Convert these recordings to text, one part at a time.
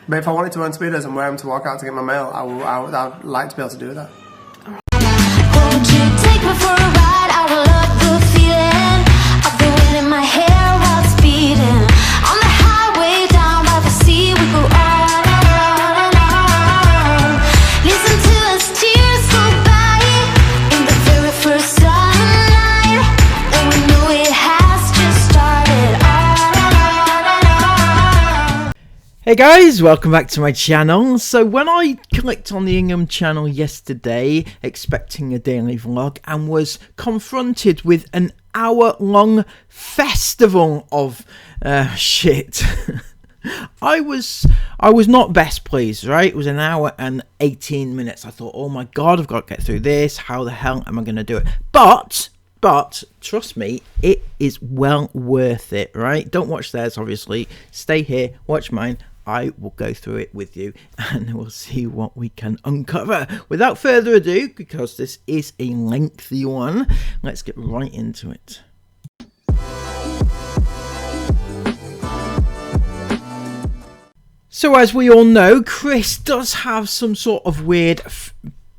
But if I wanted to earn speedos and wear them to walk out to get my mail, I'd like to be able to do that. Won't you take me for a ride? I will love the feeling of the wind in my hair while speeding on the highway down by the sea. We go on and on and on. Listen to us tears go by in the very first sunlight, and we know it has just started. On and on and on. Hey guys, welcome back to my channel. So when I clicked on the Inghams channel yesterday expecting a daily vlog and was confronted with an hour-long festival of shit, I was not best pleased, right? It was an hour and 18 minutes. I thought, oh my god, I've got to get through this. How the hell am I going to do it? But trust me, it is well worth it, right? Don't watch theirs, obviously. Stay here, watch mine. I will go through it with you and we'll see what we can uncover. Without further ado, because this is a lengthy one, let's get right into it. So as we all know, Chris does have some sort of weird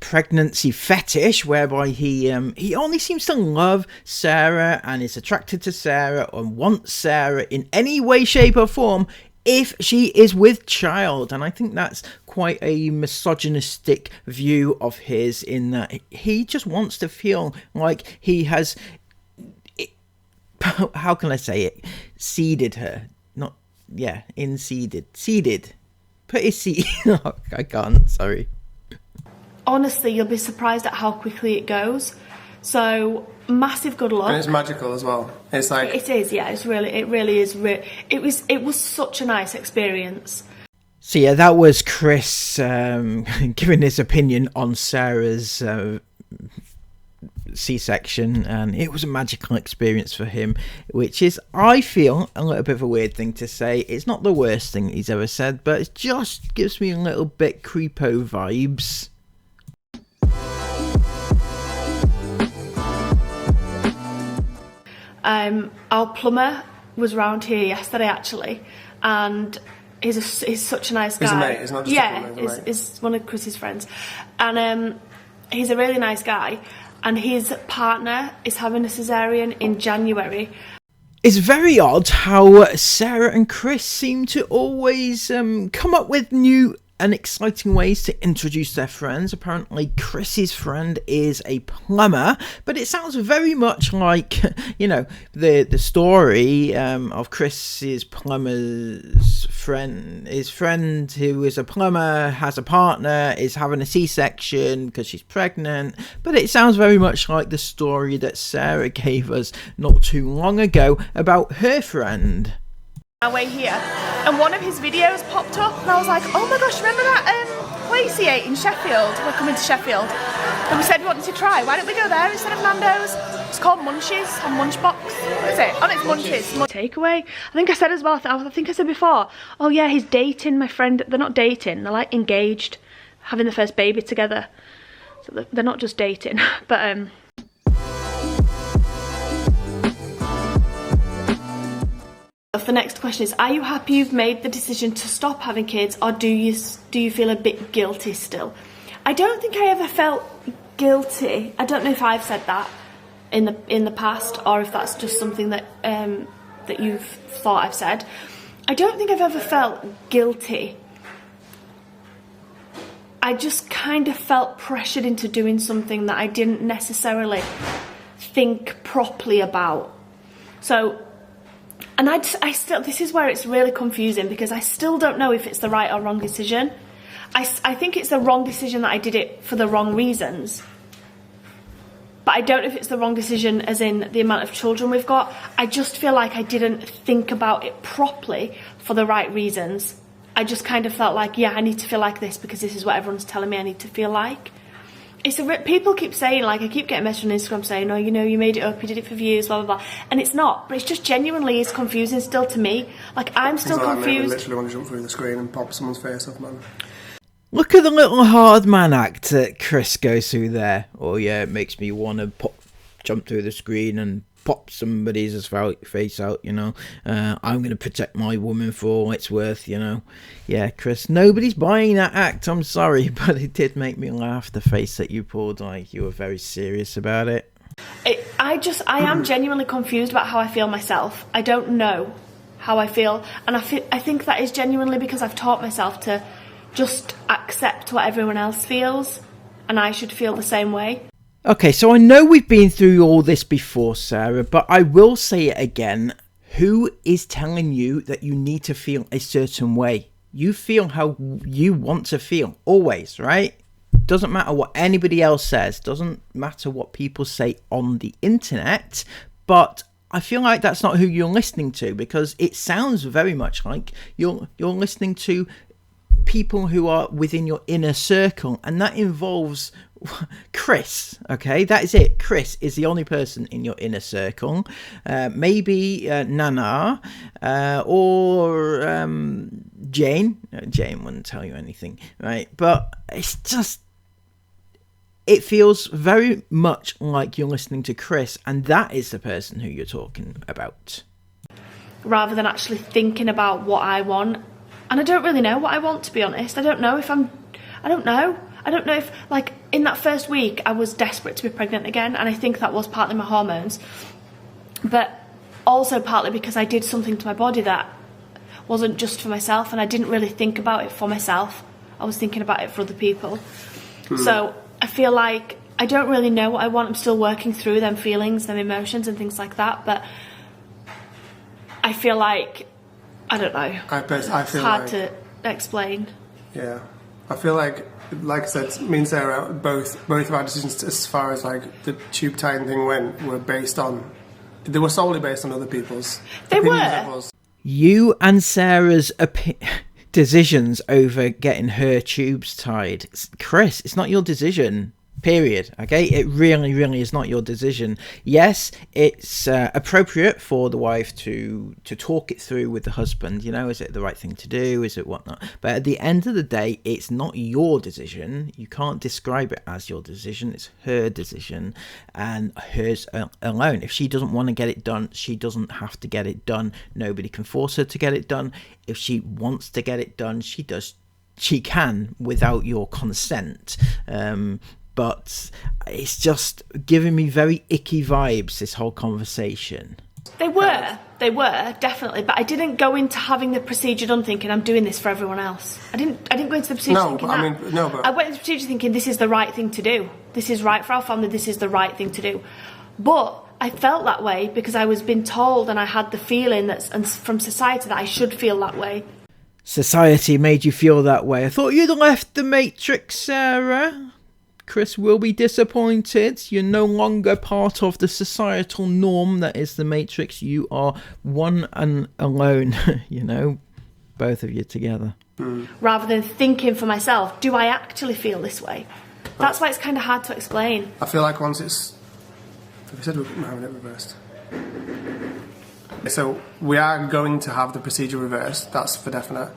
pregnancy fetish whereby he only seems to love Sarah and is attracted to Sarah and wants Sarah in any way, shape or form if she is with child. And I think that's quite a misogynistic view of his, in that he just wants to feel like he has, how can I say it, seeded her. Not, yeah, seeded. Put his seed, oh, I can't, sorry. Honestly, you'll be surprised at how quickly it goes. So massive good luck. And it's magical as well. It's like, it is, yeah. It really is. It was such a nice experience. So yeah, that was Chris giving his opinion on Sarah's C-section, and it was a magical experience for him, which is, I feel, a little bit of a weird thing to say. It's not the worst thing he's ever said, but it just gives me a little bit creepo vibes. Our plumber was round here yesterday actually, and he's such a nice guy. He's a mate, he's not just a plumber, he's one of Chris's friends, and he's a really nice guy, and his partner is having a cesarean in January. It's very odd how Sarah and Chris seem to always come up with new and exciting ways to introduce their friends. Apparently Chris's friend is a plumber, but it sounds very much like, you know, the story of Chris's plumber's friend. His friend who is a plumber has a partner, is having a C-section because she's pregnant, but it sounds very much like the story that Sarah gave us not too long ago about her friend. Our way here, and one of his videos popped up, and I was like, oh my gosh, remember that place he ate in Sheffield? We're coming to Sheffield, and we said we wanted to try. Why don't we go there instead of Nando's? It's called Munchies on Munchbox. What is it? Oh, it's Munchies. Takeaway. I think I said as well, I think I said before, oh yeah, he's dating my friend. They're not dating, they're like engaged, having the first baby together. So they're not just dating, but the next question is, are you happy you've made the decision to stop having kids, or do you feel a bit guilty still? I don't think I ever felt guilty. I don't know if I've said that in the past, or if that's just something that that you've thought I've said. I don't think I've ever felt guilty. I just kind of felt pressured into doing something that I didn't necessarily think properly about. So, and I still, this is where it's really confusing, because I still don't know if it's the right or wrong decision. I think it's the wrong decision that I did it for the wrong reasons. But I don't know if it's the wrong decision as in the amount of children we've got. I just feel like I didn't think about it properly for the right reasons. I just kind of felt like, yeah, I need to feel like this because this is what everyone's telling me I need to feel like. People keep saying, like, I keep getting messages on Instagram saying, oh, you know, you made it up, you did it for views, blah, blah, blah. And it's not, but it's just genuinely is confusing still to me. Like, I'm still confused. I literally want to jump through the screen and pop someone's face off, man. Look at the little hard man act that Chris goes through there. Oh yeah, it makes me want to jump through the screen and pop somebody's face out, you know. I'm going to protect my woman for all it's worth, you know. Yeah, Chris, nobody's buying that act. I'm sorry, but it did make me laugh, the face that you pulled. Like, you were very serious about it. I am genuinely confused about how I feel myself. I don't know how I feel, and I think that is genuinely because I've taught myself to just accept what everyone else feels, and I should feel the same way. Okay, so I know we've been through all this before, Sarah, but I will say it again. Who is telling you that you need to feel a certain way? You feel how you want to feel, always, right? Doesn't matter what anybody else says, doesn't matter what people say on the internet, but I feel like that's not who you're listening to, because it sounds very much like you're listening to people who are within your inner circle, and that involves Chris. Okay, that is it. Chris is the only person in your inner circle. Maybe Nana or Jane. Jane wouldn't tell you anything, right? But it's just, it feels very much like you're listening to Chris, and that is the person who you're talking about, rather than actually thinking about what I want. And I don't really know what I want, to be honest. I don't know if, like, in that first week, I was desperate to be pregnant again, and I think that was partly my hormones, but also partly because I did something to my body that wasn't just for myself, and I didn't really think about it for myself. I was thinking about it for other people. So I feel like I don't really know what I want. I'm still working through them feelings, them emotions and things like that, but I feel like, I don't know. It's hard to explain. Yeah. I feel like I said, me and Sarah, both of our decisions as far as like the tube tying thing went they were solely based on other people's opinions. You and Sarah's decisions over getting her tubes tied. Chris, it's not your decision. Period. Okay, it really, really is not your decision. Yes, it's appropriate for the wife to talk it through with the husband. You know, is it the right thing to do? Is it whatnot? But at the end of the day, it's not your decision. You can't describe it as your decision. It's her decision, and hers alone. If she doesn't want to get it done, she doesn't have to get it done. Nobody can force her to get it done. If she wants to get it done, she does. She can without your consent. But it's just giving me very icky vibes, this whole conversation. They were, definitely. But I didn't go into having the procedure done thinking I'm doing this for everyone else. I didn't go into the procedure thinking that. I went into the procedure thinking this is the right thing to do. This is right for our family, this is the right thing to do. But I felt that way because I was being told, and I had the feeling and from society that I should feel that way. Society made you feel that way. I thought you'd left the Matrix, Sarah. Chris will be disappointed. You're no longer part of the societal norm that is the Matrix. You are one and alone, you know, both of you together. Rather than thinking for myself, do I actually feel this way? That's why it's kind of hard to explain. I feel like once it's... We said we're having it reversed. So we are going to have the procedure reversed, that's for definite.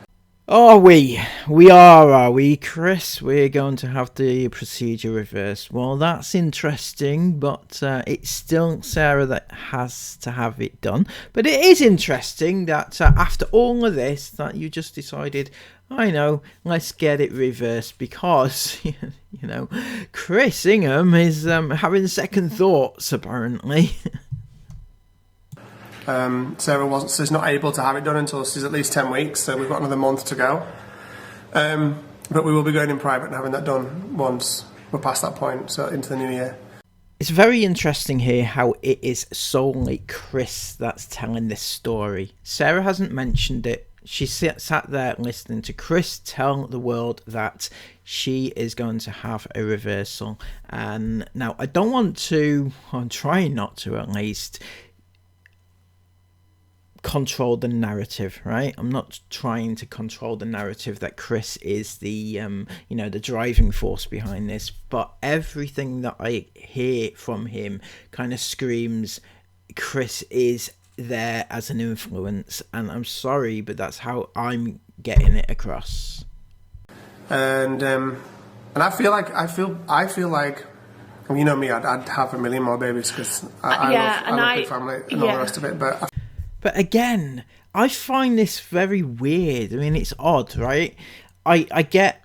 Are we? We are we, Chris? We're going to have the procedure reversed. Well, that's interesting, but it's still Sarah that has to have it done. But it is interesting that after all of this, that you just decided, I know, let's get it reversed, because, you know, Chris Ingham is having second thoughts, apparently. Sarah she's not able to have it done until she's at least 10 weeks, so we've got another month to go. But we will be going in private and having that done once we're past that point, so into the new year. It's very interesting here how it is solely Chris that's telling this story. Sarah hasn't mentioned it. She sat there listening to Chris tell the world that she is going to have a reversal. And now I don't want to, I'm trying not to at least, control the narrative, right? I'm not trying to control the narrative that Chris is the the driving force behind this, but everything that I hear from him kind of screams Chris is there as an influence, and I'm sorry, but that's how I'm getting it across. And I feel like mean, you know me, I'd have a million more babies because I love big family and all the rest of it. But again, I find this very weird. I mean, it's odd, right? I get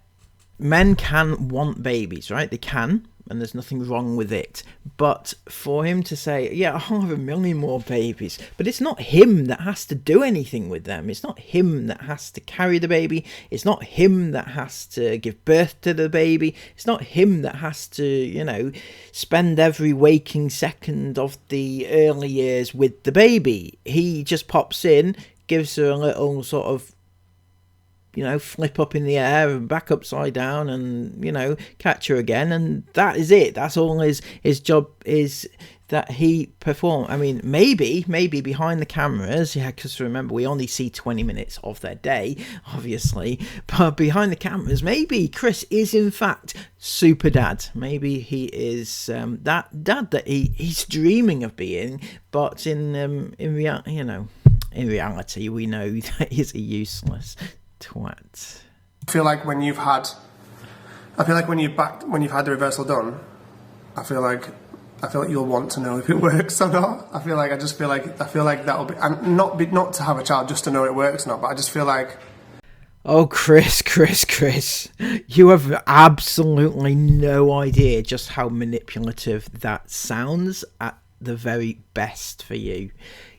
men can want babies, right? They can, and there's nothing wrong with it. But for him to say, yeah, I'll have a million more babies, but it's not him that has to do anything with them. It's not him that has to carry the baby. It's not him that has to give birth to the baby. It's not him that has to, you know, spend every waking second of the early years with the baby. He just pops in, gives her a little sort of, you know, flip up in the air and back upside down and, you know, catch her again, and that is it. That's all his job is that he perform. I mean, maybe behind the cameras, yeah, because remember, we only see 20 minutes of their day, obviously, but behind the cameras, maybe Chris is in fact super dad. Maybe he is that dad that he's dreaming of being, but in reality, we know that he's a useless twat. I feel like when you've had the reversal done, I feel like you'll want to know if it works or not. I feel like that'll be, and not to have a child just to know it works or not, but I just feel like, oh, Chris, you have absolutely no idea just how manipulative that sounds at the very best for you.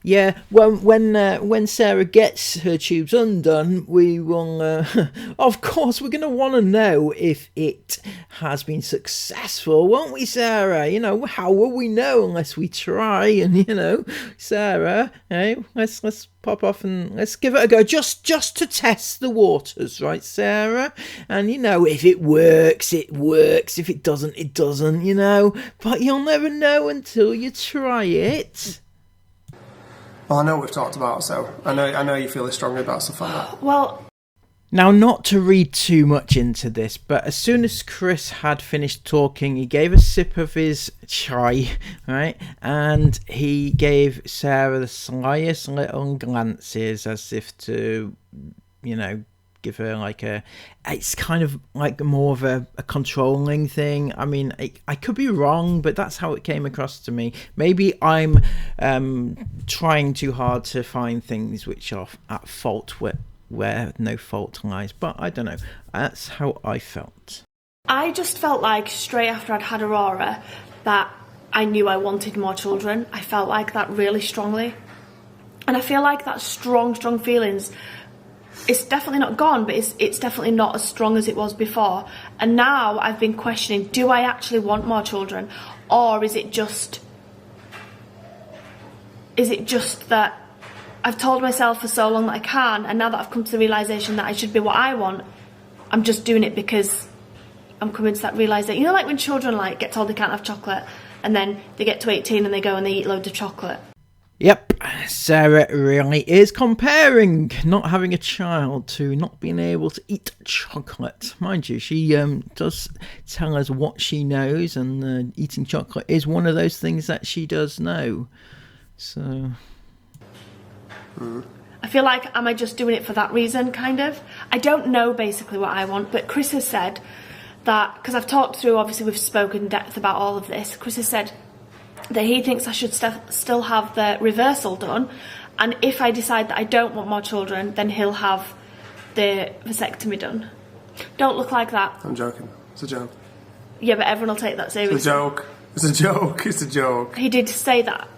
Yeah, when Sarah gets her tubes undone, we will, of course, we're going to want to know if it has been successful, won't we, Sarah? You know, how will we know unless we try? And, you know, Sarah, hey, let's pop off and let's give it a go, just to test the waters, right, Sarah? And, you know, if it works, it works. If it doesn't, it doesn't, you know. But you'll never know until you try it. Well, I know what we've talked about, so I know you feel strongly about stuff like that. Well, now, not to read too much into this, but as soon as Chris had finished talking, he gave a sip of his chai, right? And he gave Sarah the slyest little glances as if to, you know, give her like it's kind of like more of a controlling thing. I mean, I could be wrong, but that's how it came across to me. Maybe I'm trying too hard to find things which are at fault where no fault lies, but I don't know. That's how I felt. I just felt like straight after I'd had Aurora that I knew I wanted more children. I felt like that really strongly. And I feel like that strong feelings, it's definitely not gone, but it's definitely not as strong as it was before. And now I've been questioning, do I actually want more children? Or is it just that I've told myself for so long that I can, and now that I've come to the realisation that I should be what I want, I'm just doing it because I'm coming to that realisation. You know, like when children like get told they can't have chocolate, and then they get to 18 and they go and they eat loads of chocolate. Yep, Sarah really is comparing not having a child to not being able to eat chocolate. Mind you, she does tell us what she knows, and eating chocolate is one of those things that she does know. So I feel like, am I just doing it for that reason, kind of? I don't know basically what I want, but Chris has said that, because I've talked through, obviously we've spoken in depth about all of this, Chris has said that he thinks I should still have the reversal done, and if I decide that I don't want more children, then he'll have the vasectomy done. Don't look like that. I'm joking. It's a joke. Yeah, but everyone will take that seriously. It's a joke. It's a joke. It's a joke. He did say that.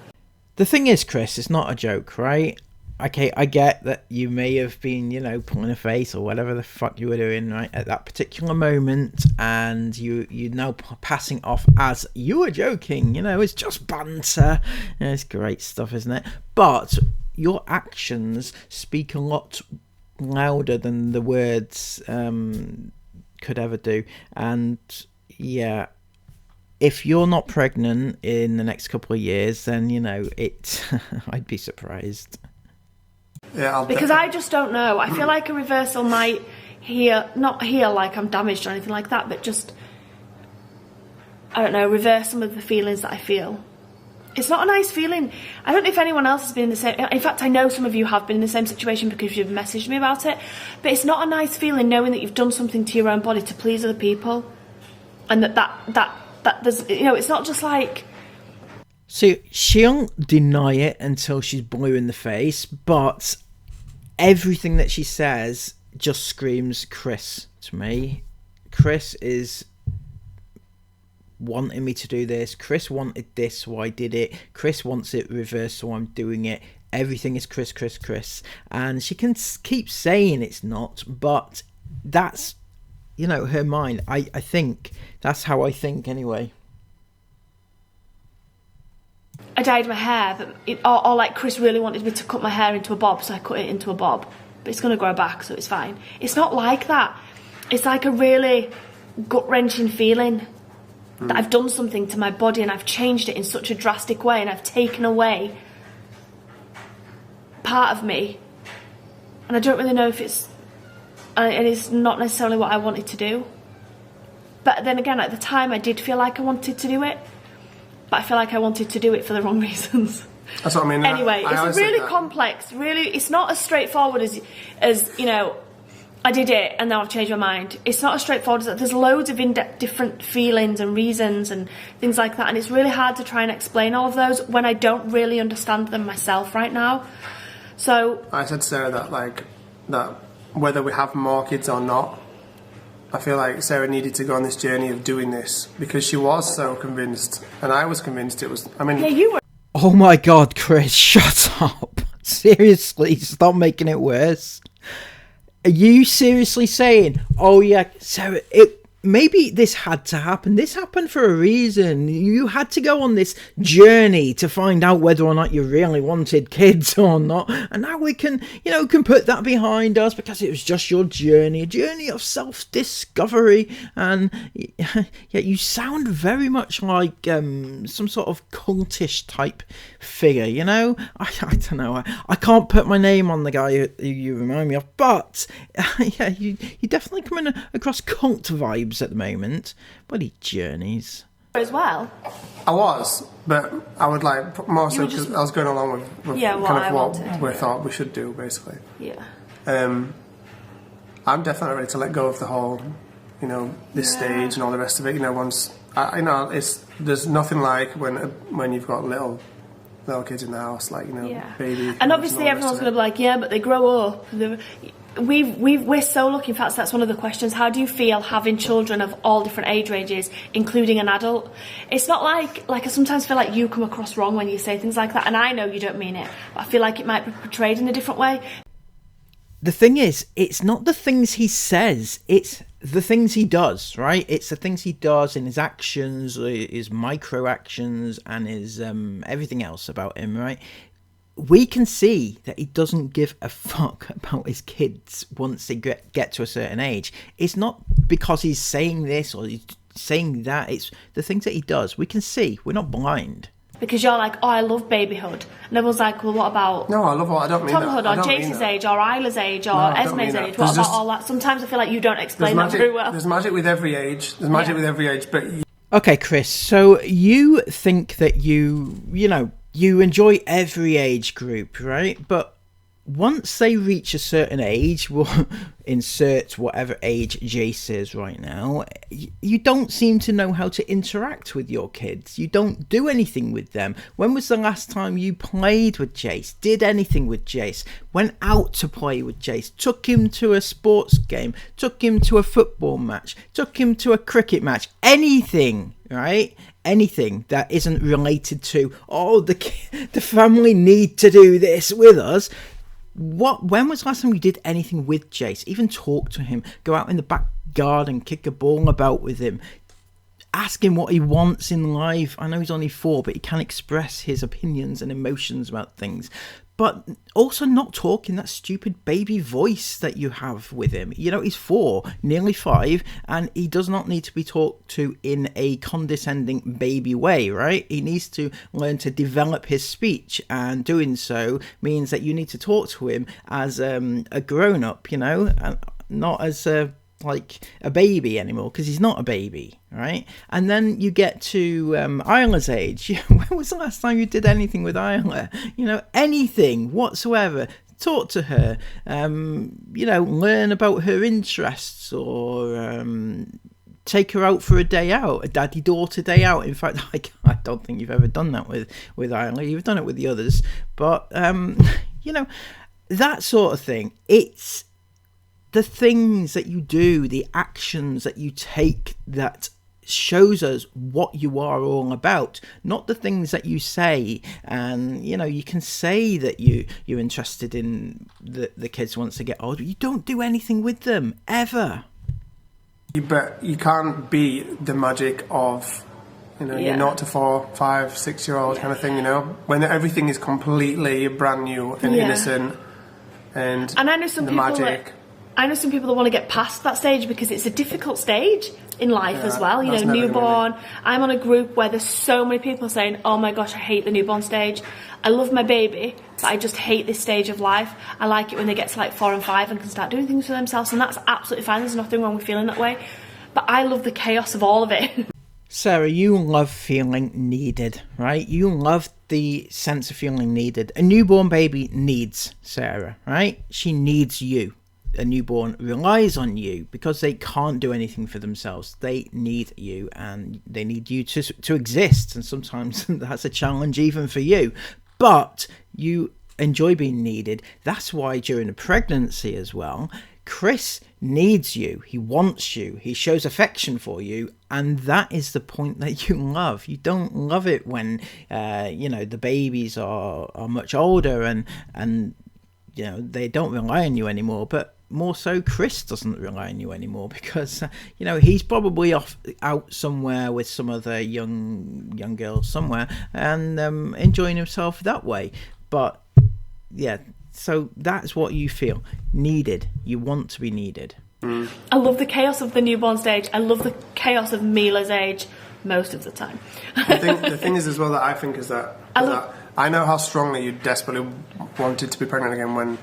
The thing is, Chris, it's not a joke, right? Okay, I get that you may have been, you know, pulling a face or whatever the fuck you were doing, right, at that particular moment, and you're now passing off as you were joking, you know, it's just banter. You know, it's great stuff, isn't it? But your actions speak a lot louder than the words could ever do. And yeah, if you're not pregnant in the next couple of years, then, you know, I'd be surprised. Yeah, because I just don't know. I feel like a reversal might not heal like I'm damaged or anything like that, but just, I don't know, reverse some of the feelings that I feel. It's not a nice feeling. I don't know if anyone else has been in the same, in fact I know some of you have been in the same situation because you've messaged me about it, but it's not a nice feeling knowing that you've done something to your own body to please other people, and that that there's, you know, it's not just like... So she'll deny it until she's blue in the face, but everything that she says just screams Chris to me. Chris is wanting me to do this. Chris wanted this, so I did it. Chris wants it reversed, so I'm doing it. Everything is Chris, Chris, Chris. And she can keep saying it's not, but that's, you know, her mind. I think that's how I think anyway. I dyed my hair, but or like Chris really wanted me to cut my hair into a bob, so I cut it into a bob. But it's going to grow back, so it's fine. It's not like that. It's like a really gut-wrenching feeling that I've done something to my body and I've changed it in such a drastic way and I've taken away part of me. And I don't really know if it's... and it's not necessarily what I wanted to do. But then again, at the time, I did feel like I wanted to do it. But I feel like I wanted to do it for the wrong reasons. That's what I mean. Anyway, I it's really complex. Really, it's not as straightforward as you know, I did it and now I've changed my mind. It's not as straightforward as that. There's loads of in-depth different feelings and reasons and things like that. And it's really hard to try and explain all of those when I don't really understand them myself right now. So... I said to Sarah that whether we have more kids or not, I feel like Sarah needed to go on this journey of doing this because she was so convinced, and I was convinced it was... I mean... Yeah, you were... Oh my God, Chris, shut up. Seriously, stop making it worse. Are you seriously saying, oh yeah, Sarah, maybe this had to happen. This happened for a reason. You had to go on this journey to find out whether or not you really wanted kids or not. And now we can, you know, can put that behind us because it was just your journey, a journey of self-discovery. And yeah, you sound very much like some sort of cultish type figure, you know? I don't know. I can't put my name on the guy who you remind me of, but yeah, you definitely coming across cult vibes at the moment. Bloody journeys. as well. I was, but I would like more so because I was going along with kind of what we thought we should do, basically. Yeah. I'm definitely ready to let go of the whole, this stage and all the rest of it. Once there's nothing like when you've got little kids in the house, baby. And obviously everyone's going to be like, yeah, but they grow up. We're so lucky. In fact, that's one of the questions. How do you feel having children of all different age ranges, including an adult? It's not like I sometimes feel like you come across wrong when you say things like that, and I know you don't mean it, but I feel like it might be portrayed in a different way. The thing is, it's not the things he says, it's the things he does, right? It's the things he does in his actions, his micro actions, and his everything else about him, right? We can see that he doesn't give a fuck about his kids once they get to a certain age. It's not because he's saying this or he's saying that. It's the things that he does. We can see. We're not blind. Because you're like, oh, I love babyhood. And everyone's like, well, what about... No, I love what I don't mean Tomhood, or Jason's age, or Isla's age, or Esme's age. What about all that? Sometimes I feel like you don't explain that very well. There's magic with every age. There's magic with every age, but... Okay, Chris, so you think that you enjoy every age group, right? But once they reach a certain age, we'll insert whatever age Jace is right now, you don't seem to know how to interact with your kids. You don't do anything with them. When was the last time you played with Jace? Did anything with Jace? Went out to play with Jace? Took him to a sports game? Took him to a football match? Took him to a cricket match? Anything, right? Anything that isn't related to, the family need to do this with us. When was the last time you did anything with Jace? Even talk to him, go out in the back garden, kick a ball about with him, ask him what he wants in life. I know he's only 4, but he can express his opinions and emotions about things. But also not talk in that stupid baby voice that you have with him. He's 4, nearly 5, and he does not need to be talked to in a condescending baby way, right? He needs to learn to develop his speech, and doing so means that you need to talk to him as a grown-up, and not as a baby anymore, because he's not a baby, right? And then you get to Isla's age. When was the last time you did anything with Isla? Anything whatsoever. Talk to her, learn about her interests, or take her out for a day out, a daddy-daughter day out. In fact, I don't think you've ever done that with Isla. You've done it with the others. But, that sort of thing. It's the things that you do, the actions that you take that shows us what you are all about, not the things that you say. And you can say that you're interested in the kids once they get older. You don't do anything with them ever. But you can't beat the magic of your 0 to 4, 5, 6 year old kind of thing, when everything is completely brand new and innocent, and I know some people magic. I know some people that want to get past that stage because it's a difficult stage in life as well. Newborn. I'm on a group where there's so many people saying, oh my gosh, I hate the newborn stage. I love my baby, but I just hate this stage of life. I like it when they get to like 4 and 5 and can start doing things for themselves, and that's absolutely fine. There's nothing wrong with feeling that way. But I love the chaos of all of it. Sarah, you love feeling needed, right? You love the sense of feeling needed. A newborn baby needs Sarah, right? She needs you. A newborn relies on you because they can't do anything for themselves. They need you, and they need you to exist. And sometimes that's a challenge even for you. But you enjoy being needed. That's why during the pregnancy as well, Chris needs you. He wants you. He shows affection for you. And that is the point that you love. You don't love it when, the babies are much older and they don't rely on you anymore. But more so, Chris doesn't rely on you anymore because, he's probably out somewhere with some other young girls somewhere and enjoying himself that way. But, yeah, so that's what you feel. Needed. You want to be needed. I love the chaos of the newborn stage. I love the chaos of Mila's age most of the time. The thing is as well that I think is that I know how strongly you desperately wanted to be pregnant again when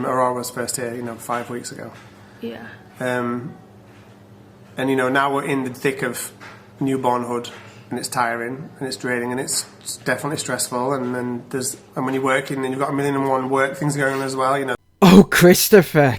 Aurora was first here, 5 weeks ago. Yeah. And now we're in the thick of newbornhood, and it's tiring and it's draining and it's definitely stressful. And when you're working and you've got 1,000,001 work things going on as well, Oh, Christopher,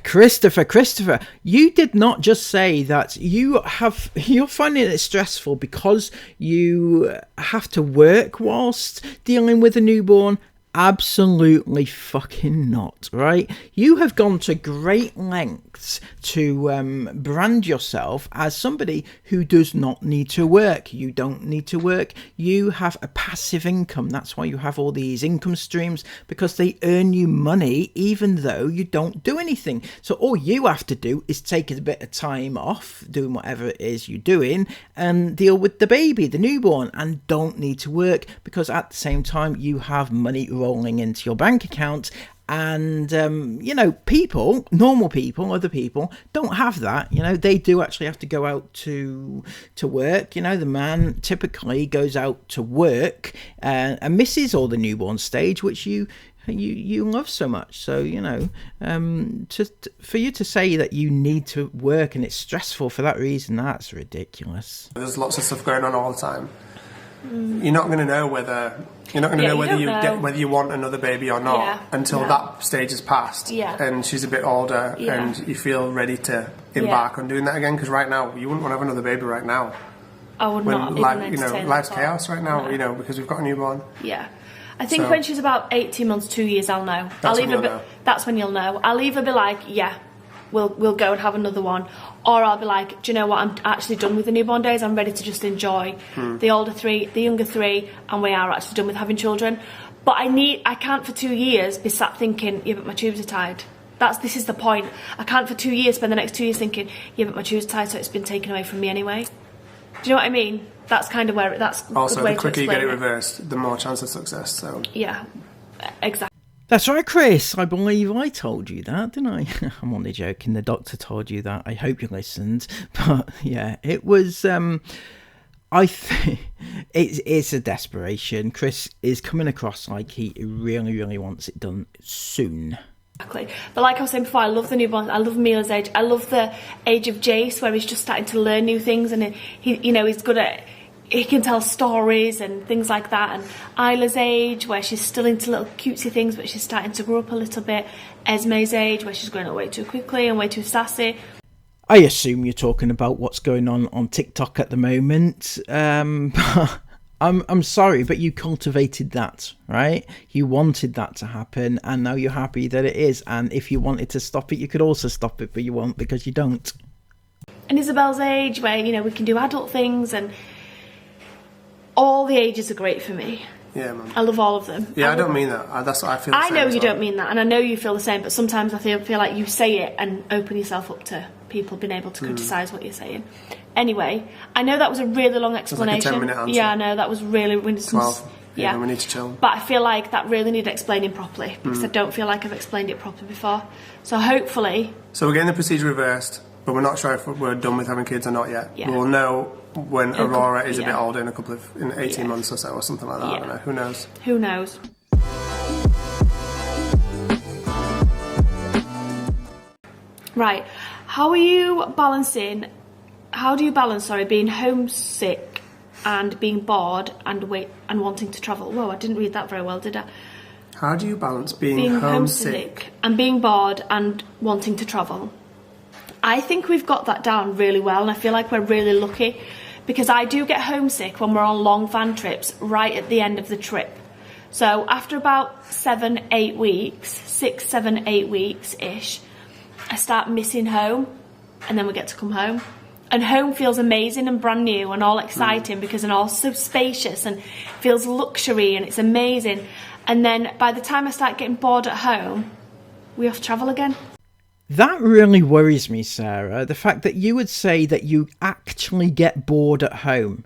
you did not just say that you're finding it stressful because you have to work whilst dealing with a newborn. Absolutely fucking not, right? You have gone to great lengths to brand yourself as somebody who does not need to work. You don't need to work. You have a passive income. That's why you have all these income streams, because they earn you money even though you don't do anything. So all you have to do is take a bit of time off doing whatever it is you're doing and deal with the baby, the newborn, and don't need to work, because at the same time you have money rolling into your bank account. And normal people, other people don't have that. They do actually have to go out to work. The man typically goes out to work and misses all the newborn stage, which you love so much. So for you to say that you need to work and it's stressful for that reason, that's ridiculous. There's lots of stuff going on all the time. You're not going to know whether you want another baby or not until that stage has passed and she's a bit older and you feel ready to embark on doing that again. Because right now you wouldn't want to have another baby right now. I would not. Life's chaos right now. Because we've got a newborn. Yeah. I think when she's about 18 months, 2 years, I'll know. That's when you'll know. I'll either be like, we'll go and have another one, or I'll be like, do you know what, I'm actually done with the newborn days. I'm ready to just enjoy the older 3, the younger 3, and we are actually done with having children. But I can't for 2 years be sat thinking, but my tubes are tied. This is the point. I can't for 2 years spend the next 2 years thinking, but my tubes are tied, so it's been taken away from me anyway. Do you know what I mean? That's kind of where that's also the quicker you get it reversed, the more chance of success. So yeah, exactly. That's right, Chris. I believe I told you that, didn't I? I'm only joking. The doctor told you that. I hope you listened. But yeah, it was. I think it's a desperation. Chris is coming across like he really, really wants it done soon. Exactly. But like I was saying before, I love the newborn. I love Mila's age. I love the age of Jace, where he's just starting to learn new things, and he's good at. He can tell stories and things like that. And Isla's age, where she's still into little cutesy things, but she's starting to grow up a little bit. Esme's age, where she's growing up way too quickly and way too sassy. I assume you're talking about what's going on TikTok at the moment. I'm sorry, but you cultivated that, right? You wanted that to happen, and now you're happy that it is. And if you wanted to stop it, you could also stop it, but you won't because you don't. And Isabel's age, where, you know, we can do adult things, and all the ages are great for me. Yeah, man. I love all of them. Yeah, I don't mean that. That's what I feel. I know you don't mean that, and I know you feel the same, but sometimes I feel like you say it and open yourself up to people being able to criticise what you're saying. Anyway, I know that was a really long explanation. Like a 10-minute answer. Yeah, I know, that was really... 12. Yeah, we need to chill. But I feel like that really needed explaining properly, because I don't feel like I've explained it properly before. So hopefully... So we're getting the procedure reversed, but we're not sure if we're done with having kids or not yet. Yeah. We'll know when Aurora is a bit older, in 18 months or so, or something like that. Yeah. I don't know. Who knows? Who knows? Right. How do you balance, being homesick and being bored and wanting to travel? Whoa, I didn't read that very well, did I? How do you balance being homesick and being bored and wanting to travel? I think we've got that down really well, and I feel like we're really lucky, because I do get homesick when we're on long van trips right at the end of the trip. So after about 6, 7, 8 weeks-ish, I start missing home, and then we get to come home. And home feels amazing and brand new and all exciting because it's all so spacious and feels luxury and it's amazing. And then by the time I start getting bored at home, we have to travel again. That really worries me, Sarah. The fact that you would say that you actually get bored at home.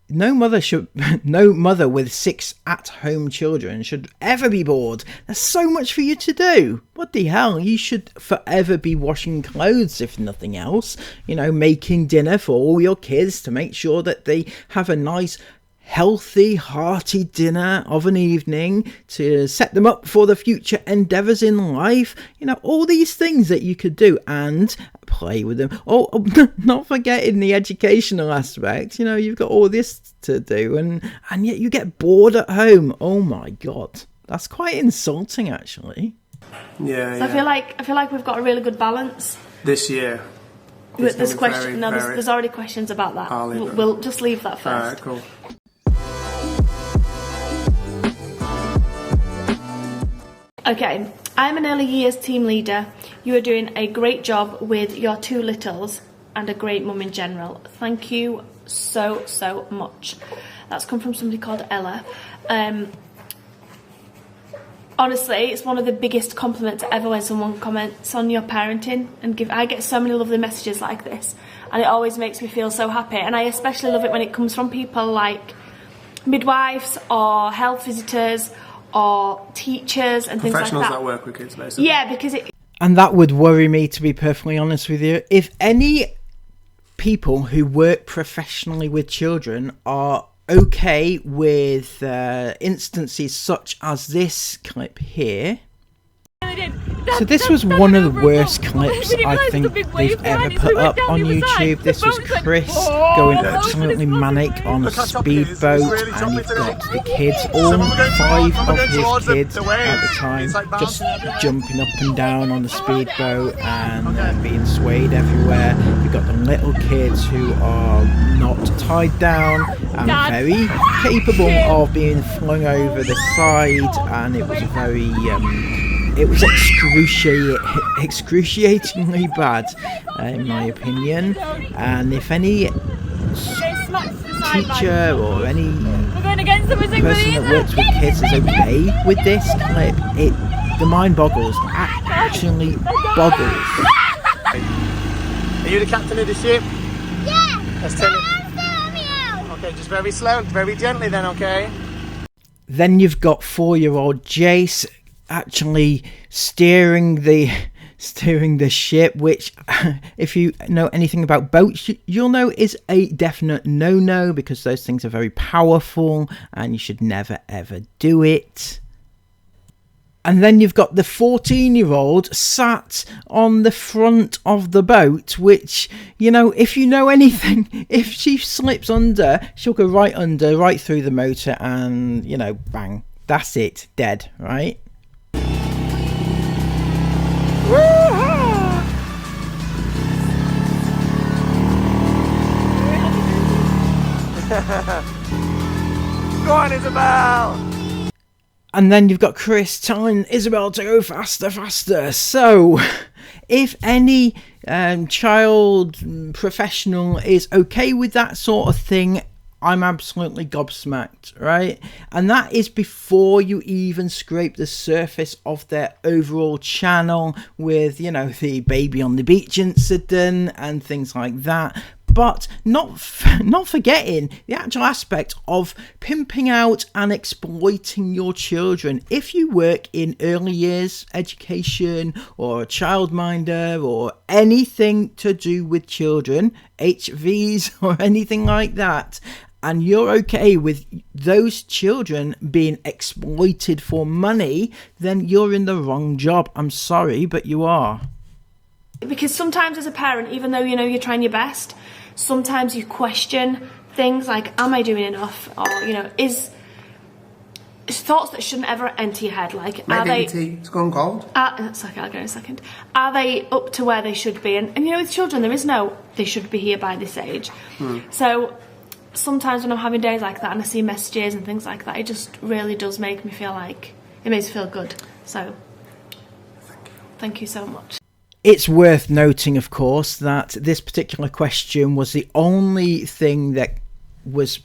No mother with 6 at-home children should ever be bored. There's so much for you to do. What the hell? You should forever be washing clothes, if nothing else. You know, making dinner for all your kids to make sure that they have a nice, healthy, hearty dinner of an evening to set them up for the future endeavours in life. You know, all these things that you could do, and play with them. Oh, not forgetting the educational aspect. You know, you've got all this to do, and yet you get bored at home. Oh my God, that's quite insulting, actually. Yeah, so yeah. I feel like we've got a really good balance this year. There's already questions about that. We'll just leave that first. Alright, cool. Okay, I'm an early years team leader. You are doing a great job with your 2 littles and a great mum in general. Thank you so much. That's come from somebody called Ella. Honestly, it's one of the biggest compliments ever when someone comments on your parenting I get so many lovely messages like this, and it always makes me feel so happy. And I especially love it when it comes from people like midwives or health visitors or teachers and things like that. Professionals that work with kids, basically. Yeah, because And that would worry me, to be perfectly honest with you. If any people who work professionally with children are okay with instances such as this clip here. So this was one of the worst clips I think they've ever put up on YouTube. This was Chris going absolutely manic on a speedboat, and you've got the kids, all 5 of his kids at the time, just jumping up and down on the speedboat and being swayed everywhere. You've got the little kids who are not tied down and very capable of being flung over the side, and it was a very it was excruciatingly bad, in my opinion. And if any teacher or any person that works with kids is okay with this clip, the mind boggles, actually boggles. Are you the captain of the ship? Yeah! Let's turn it. Okay, just very slow, very gently then, okay? Then you've got 4-year-old Jace actually steering the ship, which if you know anything about boats, you'll know is a definite no-no, because those things are very powerful and you should never ever do it. And then you've got the 14-year-old sat on the front of the boat, which, you know, if you know anything, if she slips under, she'll go right under, right through the motor, and, you know, bang, that's it, dead, right? Go on, Isabel! And then you've got Chris telling Isabel to go faster, faster. So, if any child professional is okay with that sort of thing, I'm absolutely gobsmacked, right? And that is before you even scrape the surface of their overall channel with, you know, the baby on the beach incident and things like that. But not forgetting the actual aspect of pimping out and exploiting your children. If you work in early years education or a childminder or anything to do with children, HVs or anything like that, and you're okay with those children being exploited for money, then you're in the wrong job. I'm sorry, but you are. Because sometimes as a parent, even though you know you're trying your best, sometimes you question things like, am I doing enough? Or, you know, is thoughts that shouldn't ever enter your head. Like, are they... It's gone cold. It's okay, I'll go in a second. Are they up to where they should be? And you know, with children, there is no, they should be here by this age. So sometimes when I'm having days like that and I see messages and things like that, it just really does make me feel like, it makes me feel good. So, thank you so much. It's worth noting, of course, that this particular question was the only thing that was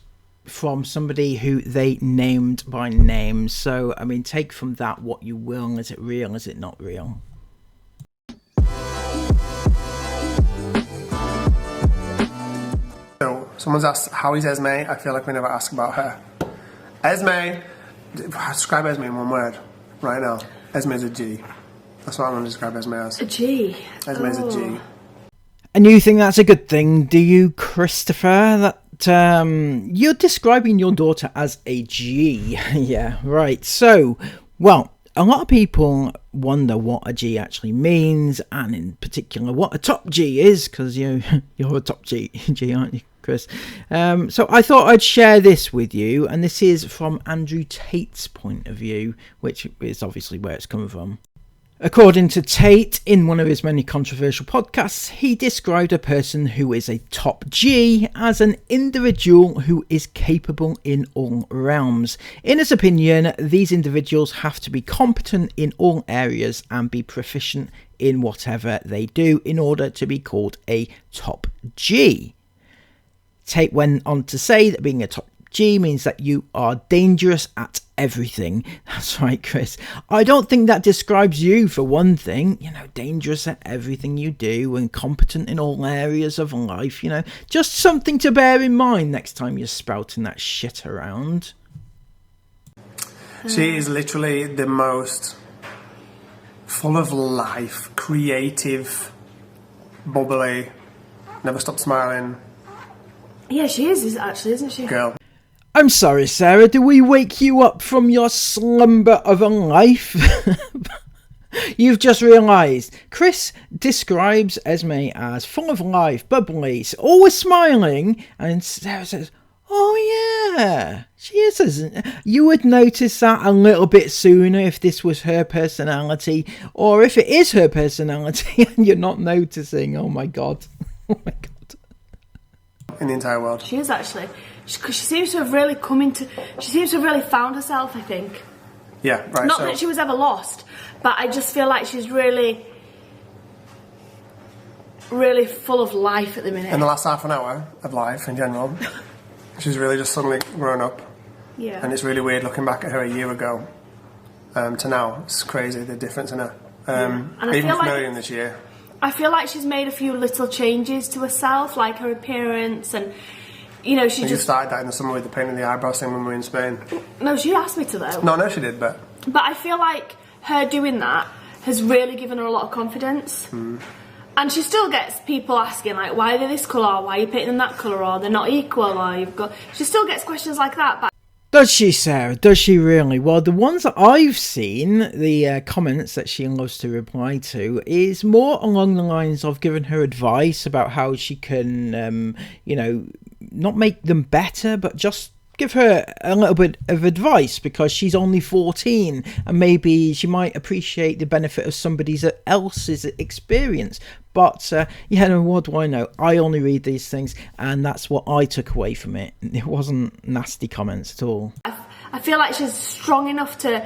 from somebody who they named by name. So, I mean, take from that what you will. Is it real? Is it not real? So, someone's asked, how is Esme? I feel like we never ask about her. Esme, describe Esme in one word right now. Esme is a G. That's what I'm going to describe Esme as. A G. Esme is a G. And you think that's a good thing, do you, Christopher? That you're describing your daughter as a G. Yeah, right. So, well, a lot of people wonder what a G actually means, and in particular what a top G is, because you're a top G, aren't you, Chris? So I thought I'd share this with you, and this is from Andrew Tate's point of view, which is obviously where it's coming from. According to Tate, in one of his many controversial podcasts, he described a person who is a top G as an individual who is capable in all realms. In his opinion, these individuals have to be competent in all areas and be proficient in whatever they do in order to be called a top G. Tate went on to say that being a top G means that you are dangerous at everything. That's right, Chris. I don't think that describes you, for one thing. You know, dangerous at everything you do and competent in all areas of life. You know, just something to bear in mind next time you're spouting that shit around. She is literally the most full of life, creative, bubbly, never stop smiling. Yeah, she is actually, isn't she? Girl. I'm sorry, Sarah, do we wake you up from your slumber of a life? You've just realised Chris describes Esme as full of life, bubbly, always smiling, and Sarah says, oh yeah, she is, isn't it? You would notice that a little bit sooner if this was her personality, or if it is her personality and you're not noticing. Oh my god. Oh my god. In the entire world. She is actually. Because she seems to have really she seems to have really found herself, I think. Yeah, right. Not that she was ever lost, but I just feel like she's really, really full of life at the minute. In the last half an hour of life in general, she's really just suddenly grown up. Yeah. And it's really weird looking back at her a year ago to now. It's crazy, the difference in her. Even from earlier in this year. I feel like she's made a few little changes to herself, like her appearance and... You know, she and just... You started that in the summer with the pain in the eyebrows thing when we were in Spain. No, she asked me to, though. No, I know she did, but... But I feel like her doing that has really given her a lot of confidence. And she still gets people asking, like, why are they this colour, or why are you painting them that colour, or they're not equal, or you've got... She still gets questions like that, but... Does she, Sarah? Does she really? Well, the ones that I've seen, the comments that she loves to reply to, is more along the lines of giving her advice about how she can, you know, not make them better, but just give her a little bit of advice because she's only 14 and maybe she might appreciate the benefit of somebody else's experience. But yeah, no, what do I know? I only read these things, and that's what I took away from it. It wasn't nasty comments at all. I feel like she's strong enough to,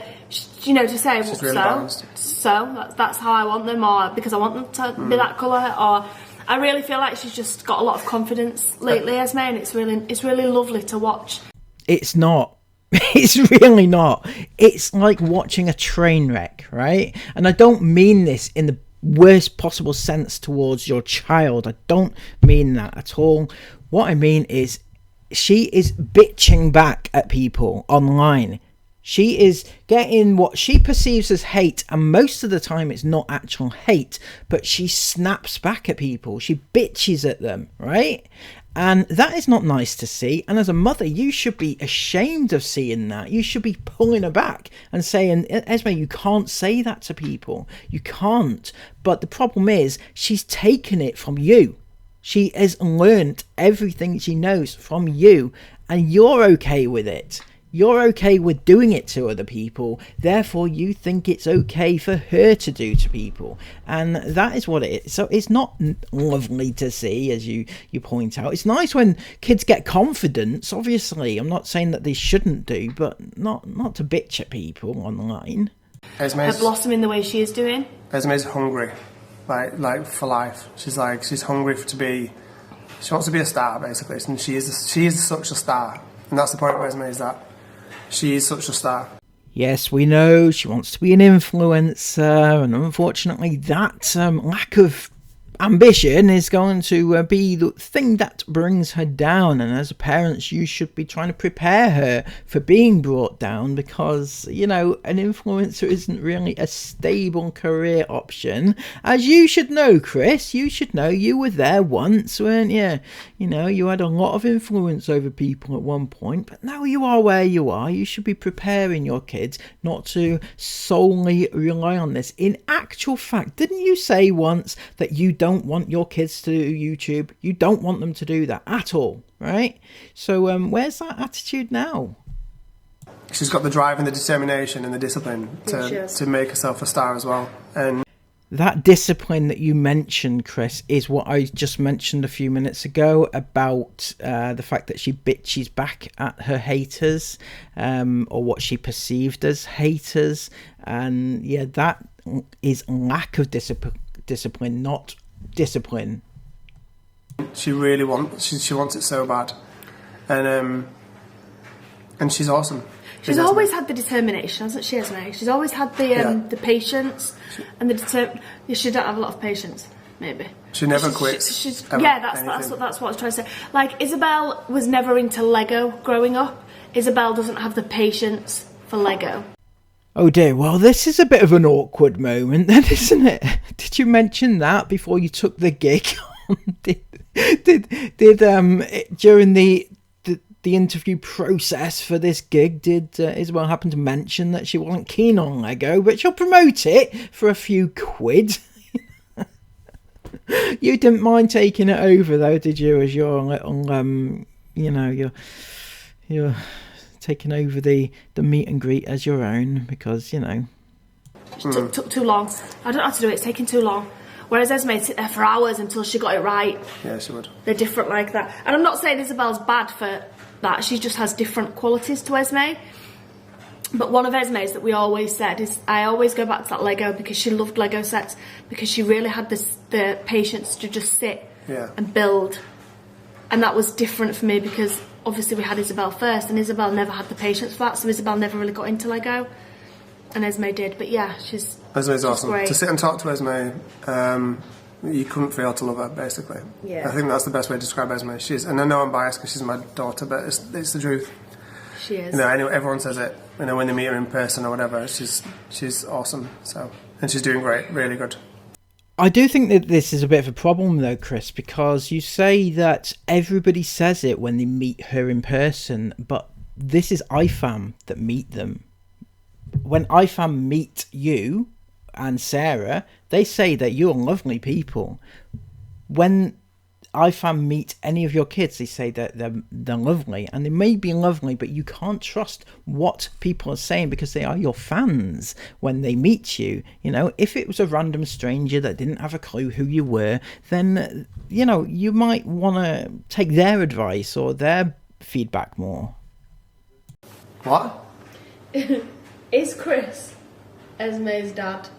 you know, to say, she's really balanced. So that's how I want them, or because I want them to be that colour, or I really feel like she's just got a lot of confidence lately, Esme, and it's really lovely to watch. It's not. It's really not. It's like watching a train wreck, right? And I don't mean this in the worst possible sense towards your child. I don't mean that at all. What I mean is she is bitching back at people online. She is getting what she perceives as hate, and most of the time it's not actual hate, but she snaps back at people. She bitches at them, right? And that is not nice to see. And as a mother, you should be ashamed of seeing that. You should be pulling her back and saying, Esme, you can't say that to people. You can't. But the problem is, she's taken it from you. She has learnt everything she knows from you, and you're okay with it. You're okay with doing it to other people, therefore you think it's okay for her to do to people. And that is what it is. So it's not lovely to see, as you point out. It's nice when kids get confidence, obviously. I'm not saying that they shouldn't do, but not to bitch at people online. Her blossoming the way she is doing. Esme's hungry, like for life. She's hungry she wants to be a star, basically. And she is such a star. And that's the point of Esme, is that she is such a star. Yes, we know she wants to be an influencer, and unfortunately that lack of ambition is going to be the thing that brings her down. And as a parent, you should be trying to prepare her for being brought down, because, you know, an influencer isn't really a stable career option. As you should know, Chris, you should know, you were there once, weren't you? You know, you had a lot of influence over people at one point, but now you are where you are. You should be preparing your kids not to solely rely on this. In actual fact, didn't you say once that you don't want your kids to do YouTube? You don't want them to do that at all, right? So where's that attitude now? She's got the drive and the determination and the discipline to make herself a star as well. And that discipline that you mentioned, Chris, is what I just mentioned a few minutes ago about the fact that she bitches back at her haters, or what she perceived as haters. And yeah, that is lack of discipline, not discipline. She really wants it so bad, and she's awesome. She's always had the determination, hasn't she, Esme? She's always had the patience and the determination. She don't have a lot of patience, maybe. She never quits. That's what I was trying to say. Like, Isabel was never into Lego growing up. Isabel doesn't have the patience for Lego. Oh dear, well this is a bit of an awkward moment then, isn't it? Did you mention that before you took the gig? did during the interview process for this gig, did Isabel happen to mention that she wasn't keen on Lego, but she'll promote it for a few quid? You didn't mind taking it over though, did you, as your little, you know, you're taking over the meet and greet as your own, because, you know, it took too long. I don't know how to do it. It's taking too long. Whereas Esme sit there for hours until she got it right. Yeah, she would. They're different like that. And I'm not saying Isabel's bad for that. She just has different qualities to Esme. But one of Esme's that we always said is, I always go back to that Lego, because she loved Lego sets, because she really had the patience to just sit and build. And that was different for me, because obviously we had Isabel first, and Isabel never had the patience for that, so Isabel never really got into Lego, and Esme did. But yeah, Esme's awesome. Great. To sit and talk to Esme, you couldn't fail to love her, basically. Yeah. I think that's the best way to describe Esme. And I know I'm biased because she's my daughter, but it's the truth. She is. You know, everyone says it. You know, when they meet her in person or whatever, she's awesome. So, and she's doing great, really good. I do think that this is a bit of a problem though, Chris, because you say that everybody says it when they meet her in person, but this is IFAM that meet them. When IFAM meet you and Sarah, they say that you're lovely people. When I found meet any of your kids, they say that they're lovely, and they may be lovely, but you can't trust what people are saying because they are your fans when they meet you. You know, if it was a random stranger that didn't have a clue who you were, then, you know, you might want to take their advice or their feedback more. What? Is Chris Esme's dad?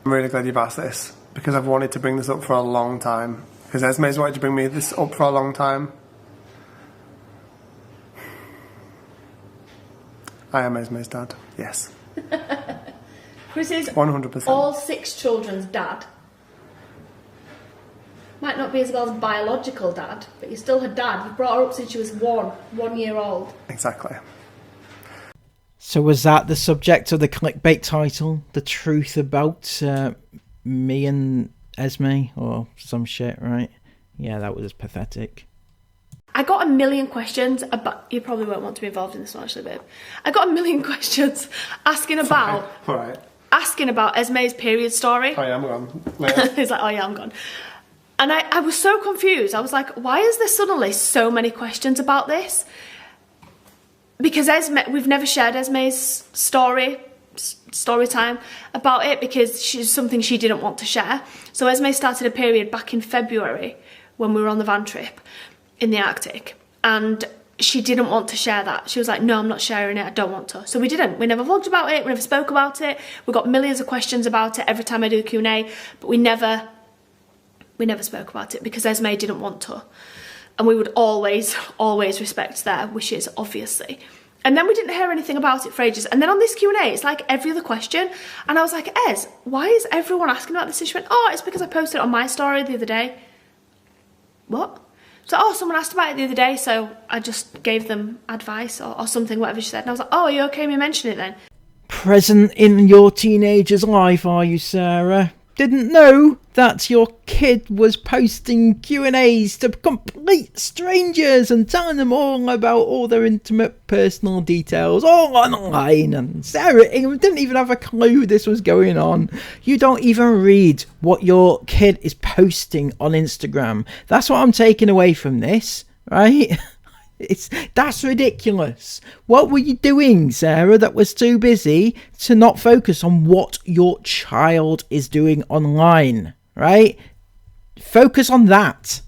I'm really glad you've asked this, because I've wanted to bring this up for a long time. Because Esme's wanted to bring me this up for a long time. I am Esme's dad, yes. Chris is 100%. all 6 children's dad. Might not be Isabel's biological dad, but you're still her dad. You brought her up since she was 1 year old. Exactly. So was that the subject of the clickbait title? The truth about me and Esme or some shit, right? Yeah, that was pathetic. I got a million questions about... You probably won't want to be involved in this one, actually, babe. I got a million questions asking about... Right. Asking about Esme's period story. Oh yeah, I'm gone. He's like, oh yeah, I'm gone. And I was so confused. I was like, why is there suddenly so many questions about this? Because we've never shared Esme's story time about it because she's something she didn't want to share. So Esme started a period back in February when we were on the van trip in the Arctic, and she didn't want to share that. She was like, no, I'm not sharing it, I don't want to. So we didn't. We never vlogged about it, we never spoke about it. We got millions of questions about it every time I do a Q&A, but we never spoke about it because Esme didn't want to. And we would always respect their wishes, obviously. And then we didn't hear anything about it for ages. And then on this Q&A, it's like every other question. And I was like, Ez, why is everyone asking about this? And she went, oh, it's because I posted it on my story the other day. What? So, oh, someone asked about it the other day, so I just gave them advice or something, whatever she said. And I was like, oh, are you okay with me mentioning it then? Present in your teenager's life, are you, Sarah? Didn't know that your kid was posting Q&As to complete strangers and telling them all about all their intimate personal details all online, and Sarah Ingham didn't even have a clue this was going on. You don't even read what your kid is posting on Instagram. That's what I'm taking away from this, right? That's ridiculous. What were you doing, Sarah, that was too busy to not focus on what your child is doing online, right? Focus on that.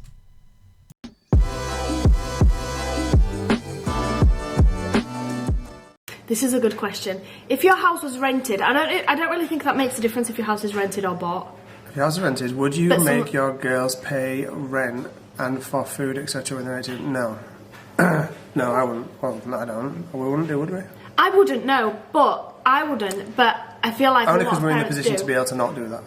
This is a good question. If your house was rented, I don't really think that makes a difference if your house is rented or bought. If your house is rented, would you make your girls pay rent and for food, etc. when they're rented? No. No, I wouldn't. Well, no, I don't. We wouldn't do, would we? I wouldn't, no, but I wouldn't. But I feel like only because we're in a position to be able to not do that.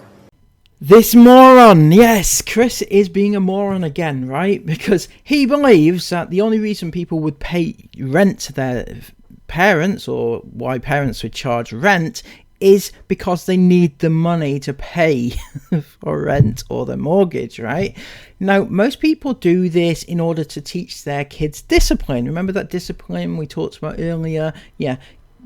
This moron, yes, Chris is being a moron again, right? Because he believes that the only reason people would pay rent to their parents, or why parents would charge rent, is because they need the money to pay for rent or their mortgage, right? Now, most people do this in order to teach their kids discipline. Remember that discipline we talked about earlier? Yeah,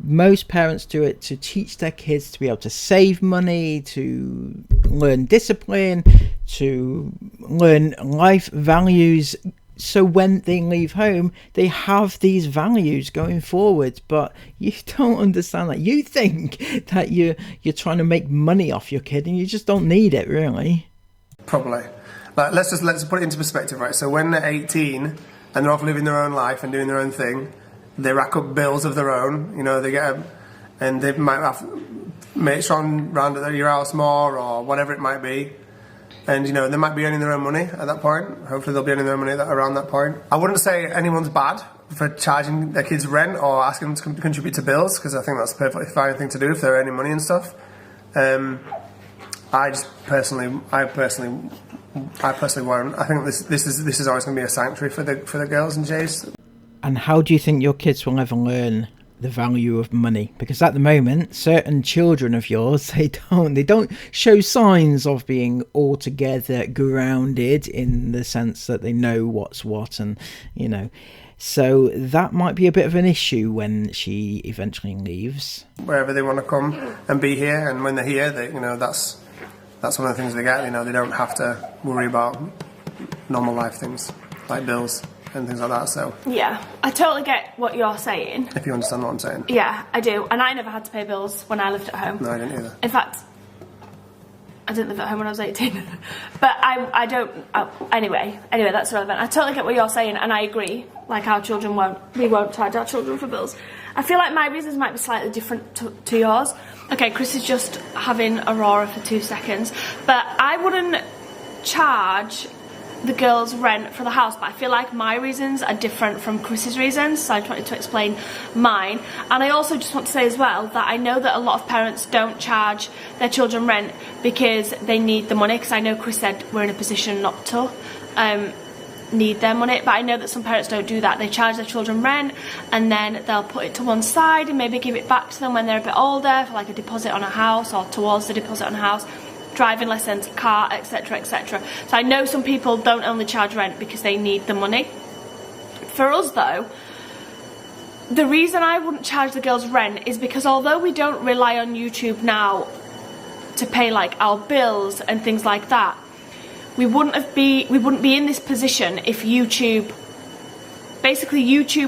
most parents do it to teach their kids to be able to save money, to learn discipline, to learn life values, so when they leave home, they have these values going forward. But you don't understand that. You think that you're trying to make money off your kid, and you just don't need it, really. Probably. Like, let's put it into perspective, right? So when they're 18 and they're off living their own life and doing their own thing, they rack up bills of their own. You know, they get and they might have mates round at your house more or whatever it might be. And, you know, they might be earning their own money at that point. Hopefully they'll be earning their own money around that point. I wouldn't say anyone's bad for charging their kids rent or asking them to contribute to bills, because I think that's a perfectly fine thing to do if they're earning money and stuff. I personally won't. I think this is always going to be a sanctuary for the girls and Jays. And how do you think your kids will ever learn the value of money? Because at the moment, certain children of yours, they don't show signs of being altogether grounded in the sense that they know what's what, and, you know. So that might be a bit of an issue when she eventually leaves. Wherever they want to come and be here, and when they're here, they, that's one of the things they get. They don't have to worry about normal life things like bills and things like that. So yeah, I totally get what you're saying. If you understand what I'm saying. Yeah, I do. And I never had to pay bills when I lived at home. No, I didn't either. In fact, I didn't live at home when I was 18. But I don't... Anyway, that's relevant. I totally get what you're saying, and I agree. Like, we won't charge our children for bills. I feel like my reasons might be slightly different to yours. Okay, Chris is just having Aurora for 2 seconds. But I wouldn't charge the girls' rent for the house, but I feel like my reasons are different from Chris's reasons, so I just wanted to explain mine. And I also just want to say as well that I know that a lot of parents don't charge their children rent because they need the money, because I know Chris said we're in a position not to need their money, but I know that some parents don't do that. They charge their children rent and then they'll put it to one side and maybe give it back to them when they're a bit older for like a deposit on a house or towards the deposit on a house, driving lessons, car, etc, etc. So I know some people don't only charge rent because they need the money. For us though, the reason I wouldn't charge the girls rent is because although we don't rely on YouTube now to pay like our bills and things like that, we wouldn't be in this position if YouTube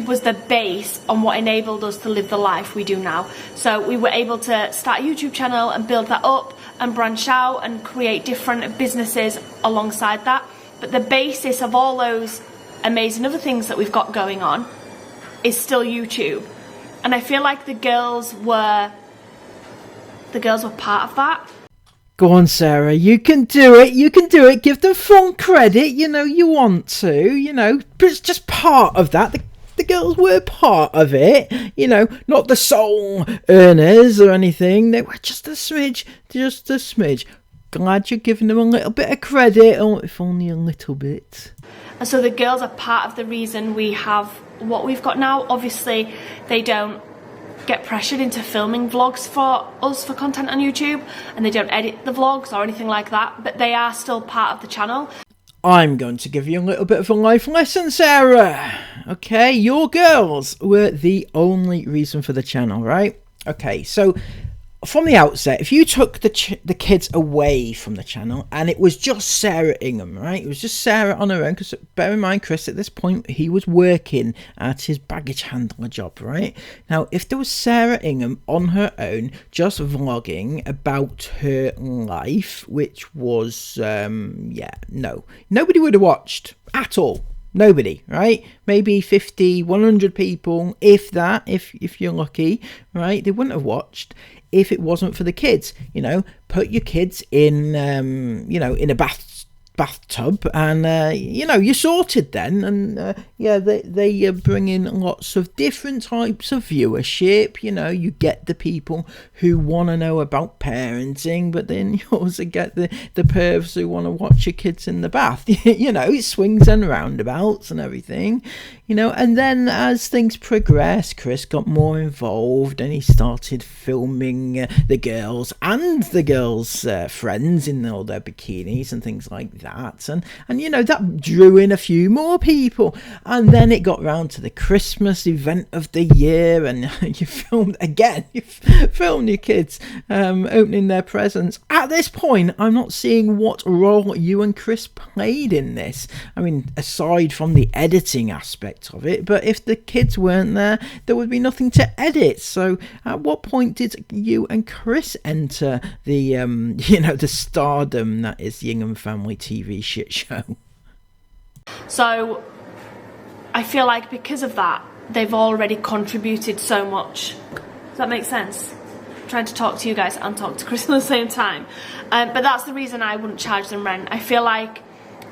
was the base on what enabled us to live the life we do now. So we were able to start a YouTube channel and build that up and branch out and create different businesses alongside that. But the basis of all those amazing other things that we've got going on is still YouTube. And I feel like the girls were part of that. Go on, Sarah, you can do it, give them full credit, you want to, but it's just part of that. The girls were part of it, not the sole earners or anything. They were just a smidge. Glad you're giving them a little bit of credit, if only a little bit. And so the girls are part of the reason we have what we've got now. Obviously, they don't get pressured into filming vlogs for us for content on YouTube, and they don't edit the vlogs or anything like that, but they are still part of the channel. I'm going to give you a little bit of a life lesson, Sarah. Okay, your girls were the only reason for the channel, right? Okay, so from the outset, if you took the kids away from the channel and it was just Sarah Ingham, right? It was just Sarah on her own, because bear in mind, Chris, at this point, he was working at his baggage handler job, right? Now, if there was Sarah Ingham on her own, just vlogging about her life, which was, nobody would have watched at all. Nobody, right? Maybe 50, 100 people, if that, if you're lucky, right? They wouldn't have watched if it wasn't for the kids. Put your kids in, in a bathtub, and you're sorted then. And they bring in lots of different types of viewership. You get the people who want to know about parenting, but then you also get the pervs who want to watch your kids in the bath. It swings and roundabouts and everything. And then as things progressed, Chris got more involved and he started filming the girls and the girls' friends in all their bikinis and things like that. And that drew in a few more people. And then it got round to the Christmas event of the year, and you filmed again. You filmed your kids opening their presents. At this point, I'm not seeing what role you and Chris played in this. I mean, aside from the editing aspect of it, but if the kids weren't there would be nothing to edit. So at what point did you and Chris enter the the stardom that is the Ingham family TV shit show? So I feel like because of that, they've already contributed so much. Does that make sense? I'm trying to talk to you guys and talk to Chris at the same time, but that's the reason I wouldn't charge them rent. I feel like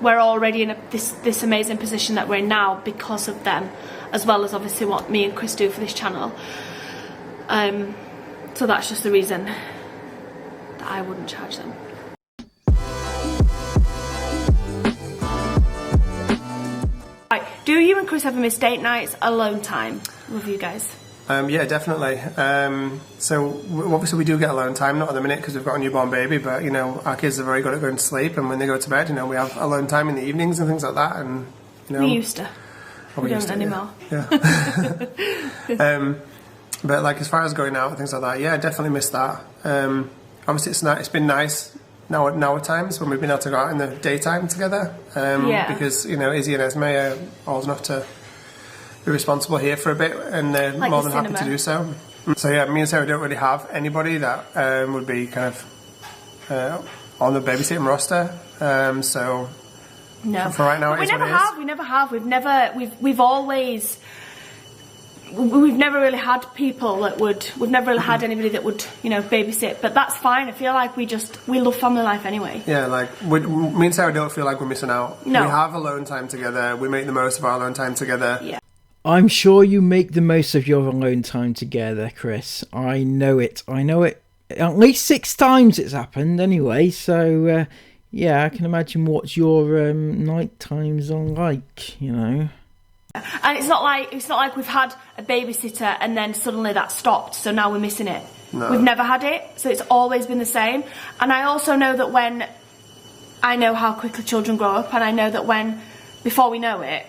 we're already in this amazing position that we're in now because of them, as well as obviously what me and Chris do for this channel. So that's just the reason that I wouldn't charge them. Right, do you and Chris ever miss date nights, alone time with you guys? Yeah, definitely. So obviously we do get alone time, not at the minute because we've got a newborn baby, but our kids are very good at going to sleep, and when they go to bed, we have alone time in the evenings and things like that. And we used to. We don't anymore. Yeah. But like as far as going out and things like that, yeah, I definitely miss that. Obviously, it's been nice now at times when we've been able to go out in the daytime together. Because Izzy and Esme are old enough to be responsible here for a bit, and they're like more than happy to do so. So yeah, me and Sarah don't really have anybody that would be kind of on the babysitting roster. So no, for right now, we never have. We've never really had people that would. We've never really had anybody that would, babysit. But that's fine. I feel like we love family life anyway. Yeah, like me and Sarah don't feel like we're missing out. No. We have alone time together. We make the most of our alone time together. Yeah. I'm sure you make the most of your alone time together, Chris. I know it. At least 6 times it's happened anyway. So yeah, I can imagine what your night times are like. And it's not like we've had a babysitter and then suddenly that stopped, so now we're missing it. No. We've never had it, so it's always been the same. And I also know that I know how quickly children grow up, and I know that before we know it,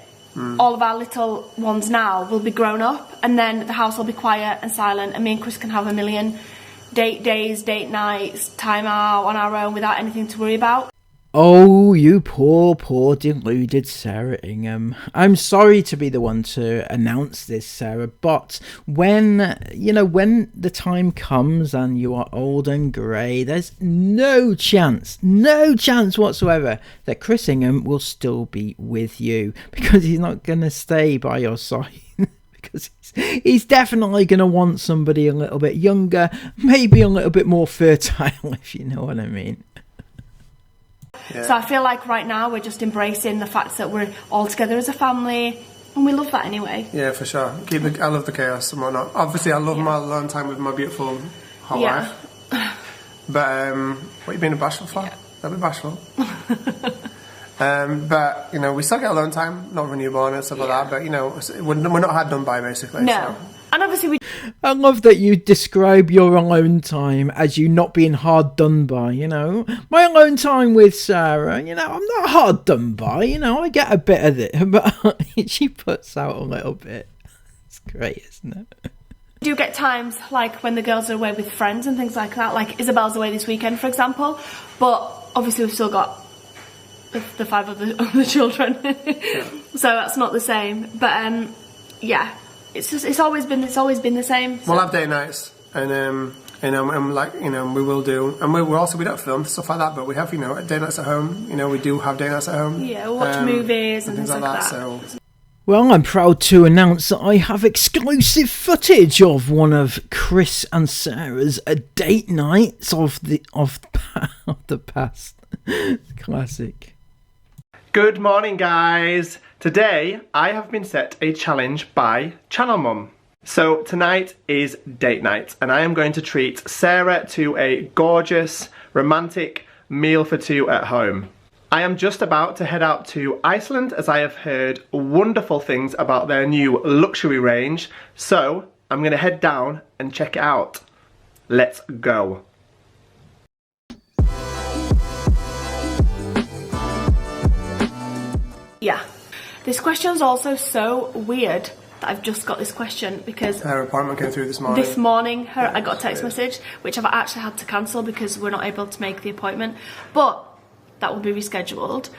all of our little ones now will be grown up, and then the house will be quiet and silent, and me and Chris can have a million date days, date nights, time out on our own without anything to worry about. Oh, you poor deluded Sarah Ingham. I'm sorry to be the one to announce this, Sarah, but when the time comes and you are old and grey, there's no chance whatsoever that Chris Ingham will still be with you, because he's not going to stay by your side. Because he's definitely going to want somebody a little bit younger, maybe a little bit more fertile, if you know what I mean. Yeah. So I feel like right now we're just embracing the fact that we're all together as a family, and we love that anyway. Yeah, for sure. I love the chaos and whatnot. Obviously, I love my alone time with my beautiful hot wife. But what are you being bashful for? Yeah. Don't be bashful. But we still get alone time, not with a newborn and stuff like that. But we're not hard done by, basically. No. So. And obviously I love that you describe your alone time as you not being hard done by, My alone time with Sarah, I'm not hard done by, I get a bit of it, but she puts out a little bit. It's great, isn't it? We do get times like when the girls are away with friends and things like that, like Isabel's away this weekend, for example, but obviously we've still got the 5 of the children, so that's not the same, but yeah. It's always been the same. So. We'll have day nights, and we will do, and we don't film stuff like that, but we have day nights at home. We do have day nights at home. Yeah, we'll watch movies and things like that. So. Well, I'm proud to announce that I have exclusive footage of one of Chris and Sarah's date nights of the past. Classic. Good morning, guys. Today, I have been set a challenge by Channel Mum. So tonight is date night, and I am going to treat Sarah to a gorgeous, romantic meal for 2 at home. I am just about to head out to Iceland, as I have heard wonderful things about their new luxury range. So I'm going to head down and check it out. Let's go. Yeah. This question's also so weird that I've just got this question because... Her appointment came through this morning. This morning, I got a text message, which I've actually had to cancel because we're not able to make the appointment. But that will be rescheduled.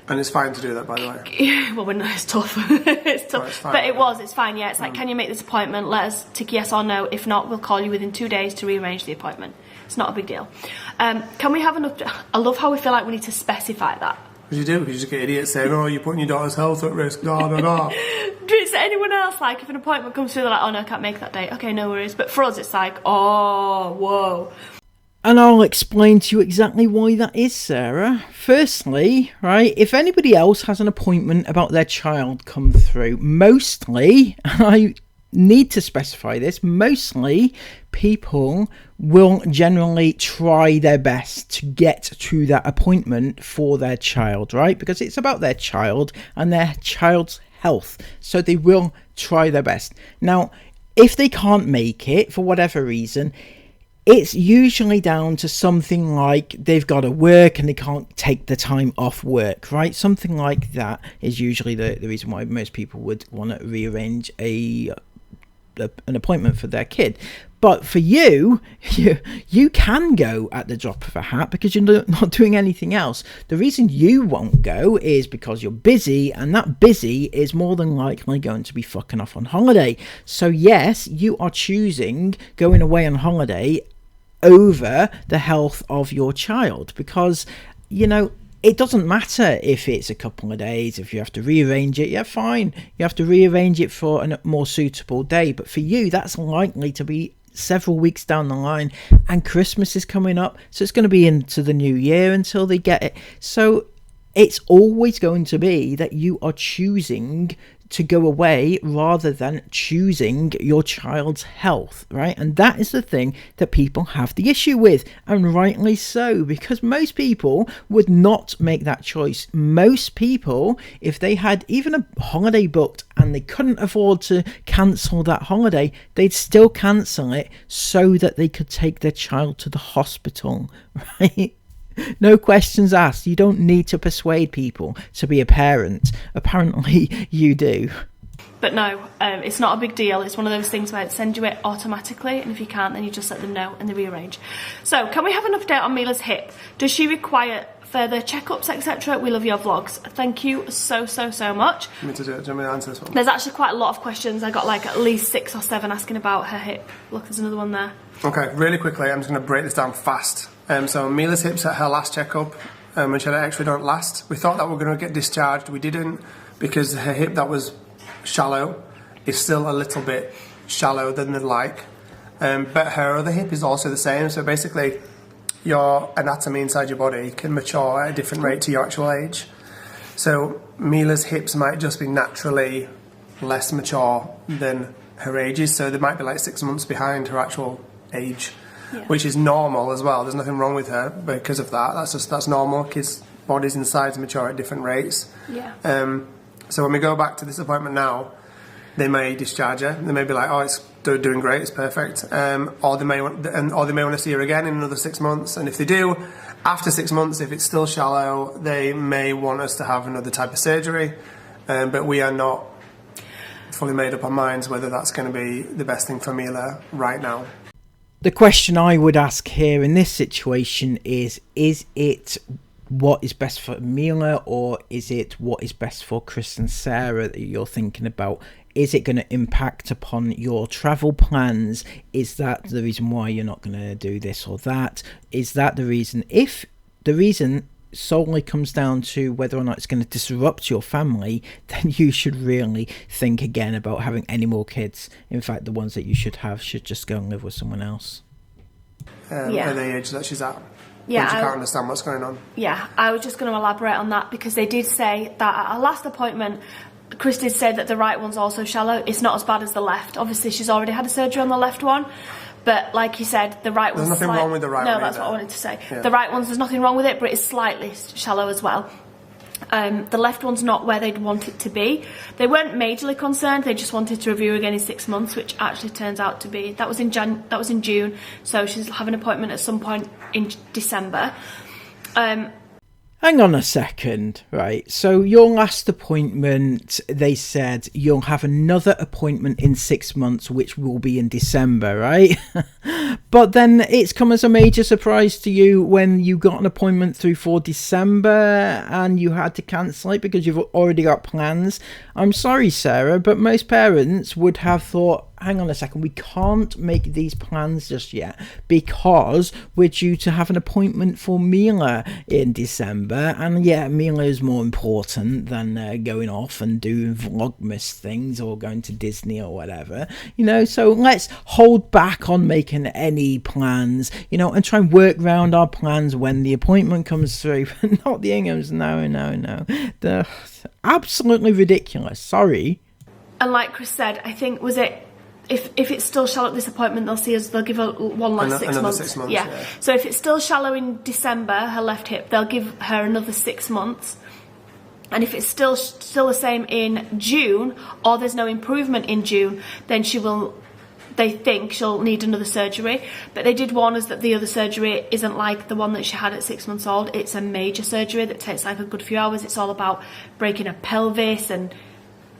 And it's fine to do that, by the way. Well, it's tough. It's tough. Well, it's fine, but it's fine, yeah. It's like, can you make this appointment? Let us tick yes or no. If not, we'll call you within 2 days to rearrange the appointment. It's not a big deal. Can we have an update? I love how we feel like we need to specify that. Because you do, because you just get idiots saying, oh, you're putting your daughter's health at risk, da da da. Is anyone else, like, if an appointment comes through, they're like, oh no, I can't make that date. Okay, no worries. But for us, it's like, oh, whoa. And I'll explain to you exactly why that is, Sarah. Firstly, right, if anybody else has an appointment about their child come through, mostly, I need to specify this, mostly people will generally try their best to get to that appointment for their child, right? Because it's about their child and their child's health. So they will try their best. Now, if they can't make it for whatever reason, it's usually down to something like they've got to work and they can't take the time off work, right? Something like that is usually the reason why most people would want to rearrange an appointment for their kid. But for you can go at the drop of a hat because you're not doing anything else. The reason you won't go is because you're busy, and that busy is more than likely going to be fucking off on holiday. So yes, you are choosing going away on holiday over the health of your child, because, you know, it doesn't matter if it's a couple of days. If you have to rearrange it, yeah, fine. You have to rearrange it for a more suitable day. But for you, that's likely to be several weeks down the line, and Christmas is coming up, so it's going to be into the new year until they get it. So it's always going to be that you are choosing to go away rather than choosing your child's health, right? And that is the thing that people have the issue with, and rightly so, because most people would not make that choice. Most people, if they had even a holiday booked and they couldn't afford to cancel that holiday, they'd still cancel it so that they could take their child to the hospital, right? No questions asked. You don't need to persuade people to be a parent. Apparently you do. But no, it's not a big deal. It's one of those things where it sends you it automatically, and if you can't, then you just let them know and they rearrange. So can we have an update on Mila's hip? Does she require further checkups, etc.? We love your vlogs. Thank you so much. Do you want me to answer this one? There's actually quite a lot of questions. I got like at least 6 or 7 asking about her hip. Look, there's another one there. Okay, really quickly, I'm just going to break this down fast. So Mila's hips at her last checkup, when she had an X-ray done last, we thought that we were going to get discharged. We didn't, because her hip that was shallow is still a little bit shallower than they'd like. But her other hip is also the same. So basically, your anatomy inside your body can mature at a different rate to your actual age. So Mila's hips might just be naturally less mature than her age is. So they might be like 6 months behind her actual age. Yeah. Which is normal as well. There's nothing wrong with her because of that. That's normal. Kids' bodies and sides mature at different rates. Yeah. So when we go back to this appointment now, they may discharge her. They may be like, "Oh, it's doing great. It's perfect." Or they may want to see her again in another 6 months. And if they do, after 6 months, if it's still shallow, they may want us to have another type of surgery. But we are not fully made up our minds whether that's going to be the best thing for Mila right now. The question I would ask here in this situation is it what is best for Mila, or is it what is best for Chris and Sarah that you're thinking about? Is it going to impact upon your travel plans? Is that the reason why you're not going to do this or that? Is that the reason? If the reason solely comes down to whether or not it's going to disrupt your family, then you should really think again about having any more kids. In fact, the ones that you should have should just go and live with someone else. At the age that she's at. Yeah, you can't understand what's going on. Yeah, I was just going to elaborate on that, because they did say that at our last appointment, Chris did say that the right one's also shallow. It's not as bad as the left. Obviously, she's already had a surgery on the left one. But like you said, the right one's... There's nothing wrong with the right one. No, that's what I wanted to say. Yeah. The right one's, there's nothing wrong with it, but it's slightly shallow as well. The left one's not where they'd want it to be. They weren't majorly concerned. They just wanted to review again in 6 months, which actually turns out to be... That was in June, so she's having an appointment at some point in December. Hang on a second, right? So your last appointment, they said you'll have another appointment in 6 months, which will be in December, right? But then it's come as a major surprise to you when you got an appointment through for December and you had to cancel it because you've already got plans. I'm sorry, Sarah, but most parents would have thought, hang on a second, we can't make these plans just yet because we're due to have an appointment for Mila in December, and yeah, Mila is more important than going off and doing Vlogmas things or going to Disney or whatever, you know. So let's hold back on making any plans, you know, and try and work around our plans when the appointment comes through. But not the Inghams. No, they're absolutely ridiculous. Sorry. And like Chris said, I think, was it, if it's still shallow at this appointment, they'll give her one last 6 months. 6 months. Yeah. So if it's still shallow in December, her left hip, they'll give her another 6 months. And if it's still the same in June, or there's no improvement in June, then she will they think she'll need another surgery, but they did warn us that the other surgery isn't like the one that she had at 6 months old. It's a major surgery that takes like a good few hours. It's all about breaking her pelvis and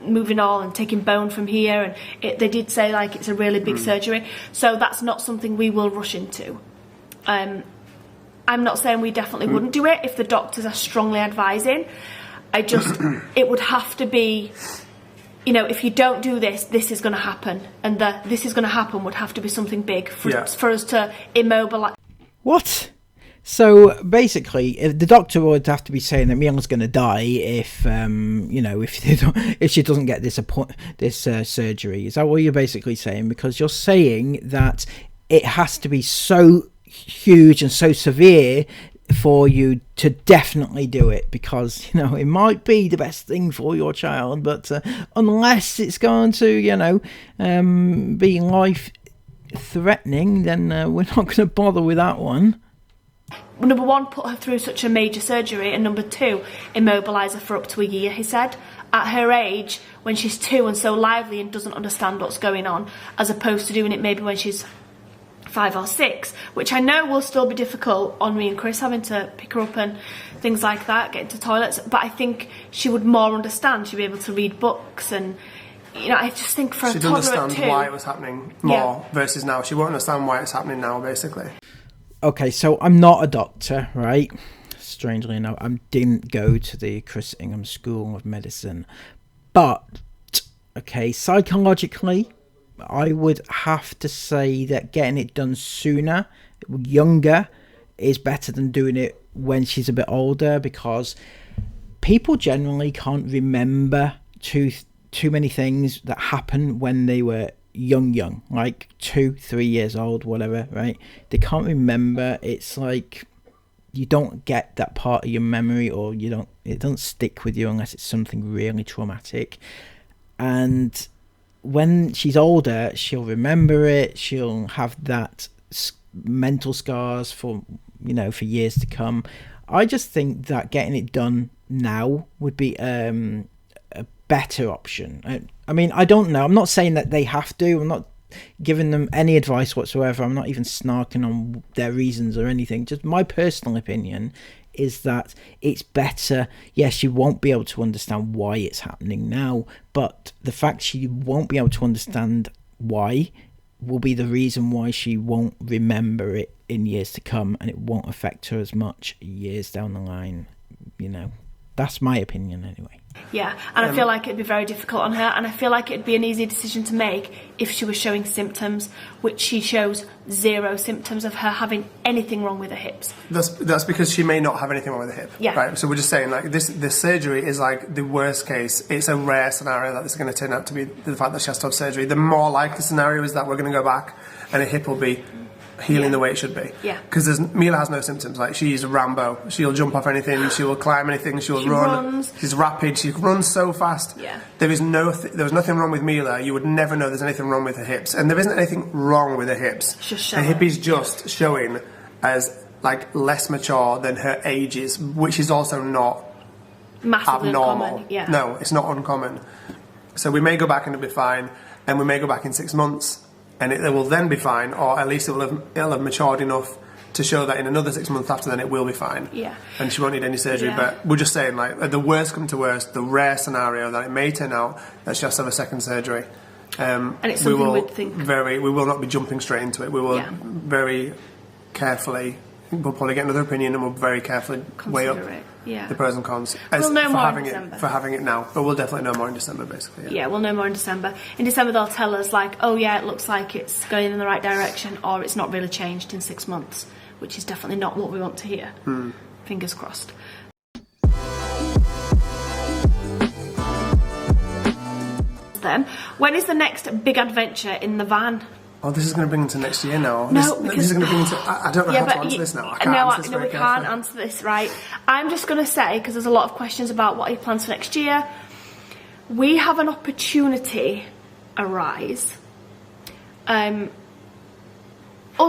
moving all and taking bone from here, and they did say like it's a really big surgery, so that's not something we will rush into. I'm not saying we definitely wouldn't do it if the doctors are strongly advising. I just it would have to be, you know, if you don't do this, this is going to happen, and this is going to happen would have to be something big for us to immobilize. What? So basically, the doctor would have to be saying that Mila's going to die if, you know, if she doesn't get this surgery. Is that what you're basically saying? Because you're saying that it has to be so huge and so severe for you to definitely do it, because, you know, it might be the best thing for your child, but unless it's going to, you know, be life threatening, then we're not going to bother with that one. Number one, put her through such a major surgery, and number two, immobilise her for up to a year, he said. At her age, when she's 2 and so lively and doesn't understand what's going on, as opposed to doing it maybe when she's 5 or 6, which I know will still be difficult on me and Chris, having to pick her up and things like that, get into toilets, but I think she would more understand. She'd be able to read books, and, you know, I just think for a toddler at 2... She'd understand why it was happening more versus now. She won't understand why it's happening now, basically. Okay, so I'm not a doctor, right? Strangely enough, I didn't go to the Chris Inghams School of Medicine. But, okay, psychologically, I would have to say that getting it done sooner, younger, is better than doing it when she's a bit older, because people generally can't remember too many things that happened when they were young, like 2-3 years old, whatever, right? They can't remember. It's like you don't get that part of your memory, or it doesn't stick with you unless it's something really traumatic. And when she's older, she'll remember it. She'll have that mental scars for years to come. I just think that getting it done now would be a better option. I mean, I don't know. I'm not saying that they have to. I'm not giving them any advice whatsoever. I'm not even snarking on their reasons or anything. Just my personal opinion is that it's better. Yes, she won't be able to understand why it's happening now, but the fact she won't be able to understand why will be the reason why she won't remember it in years to come, and it won't affect her as much years down the line. That's my opinion anyway. Yeah, and I feel like it'd be very difficult on her, and I feel like it'd be an easy decision to make if she was showing symptoms, which she shows 0 symptoms of her having anything wrong with her hips. That's because she may not have anything wrong with the hip. Yeah. Right. So we're just saying, like, this surgery is like the worst case. It's a rare scenario that this is going to turn out to be the fact that she has to have surgery. The more likely scenario is that we're going to go back and her hip will be healing the way it should be. Yeah. Because Mila has no symptoms. Like, she's Rambo. She'll jump off anything. She will climb anything. She run. Runs. She's rapid. She runs so fast. Yeah. There was nothing wrong with Mila. You would never know there's anything wrong with her hips, and there isn't anything wrong with her hips. Her hip is just showing as like less mature than her age is, which is also not massively abnormal. Uncommon. Yeah. No, it's not uncommon. So we may go back and it'll be fine, and we may go back in 6 months. And it will then be fine, or at least it'll have matured enough to show that in another 6 months after then it will be fine. Yeah. And she won't need any surgery. Yeah. But we're just saying, like, at the worst come to worst, the rare scenario that it may turn out that she has to have a second surgery. And it's something we'd think. We will not be jumping straight into it. We will very carefully. We'll probably get another opinion, and we'll very carefully weigh up the pros and cons. We'll know more in December. For having it now, but we'll definitely know more in December, basically. Yeah, we'll know more in December. In December, they'll tell us, like, oh yeah, it looks like it's going in the right direction, or it's not really changed in 6 months, which is definitely not what we want to hear. Fingers crossed. Then, when is the next big adventure in the van? Oh, this is going to bring into next year now. No, this is going to bring into... I don't know how to answer this now. I can't we can't answer this, right? I'm just going to say, because there's a lot of questions about what are your plans for next year, we have an opportunity arise. Us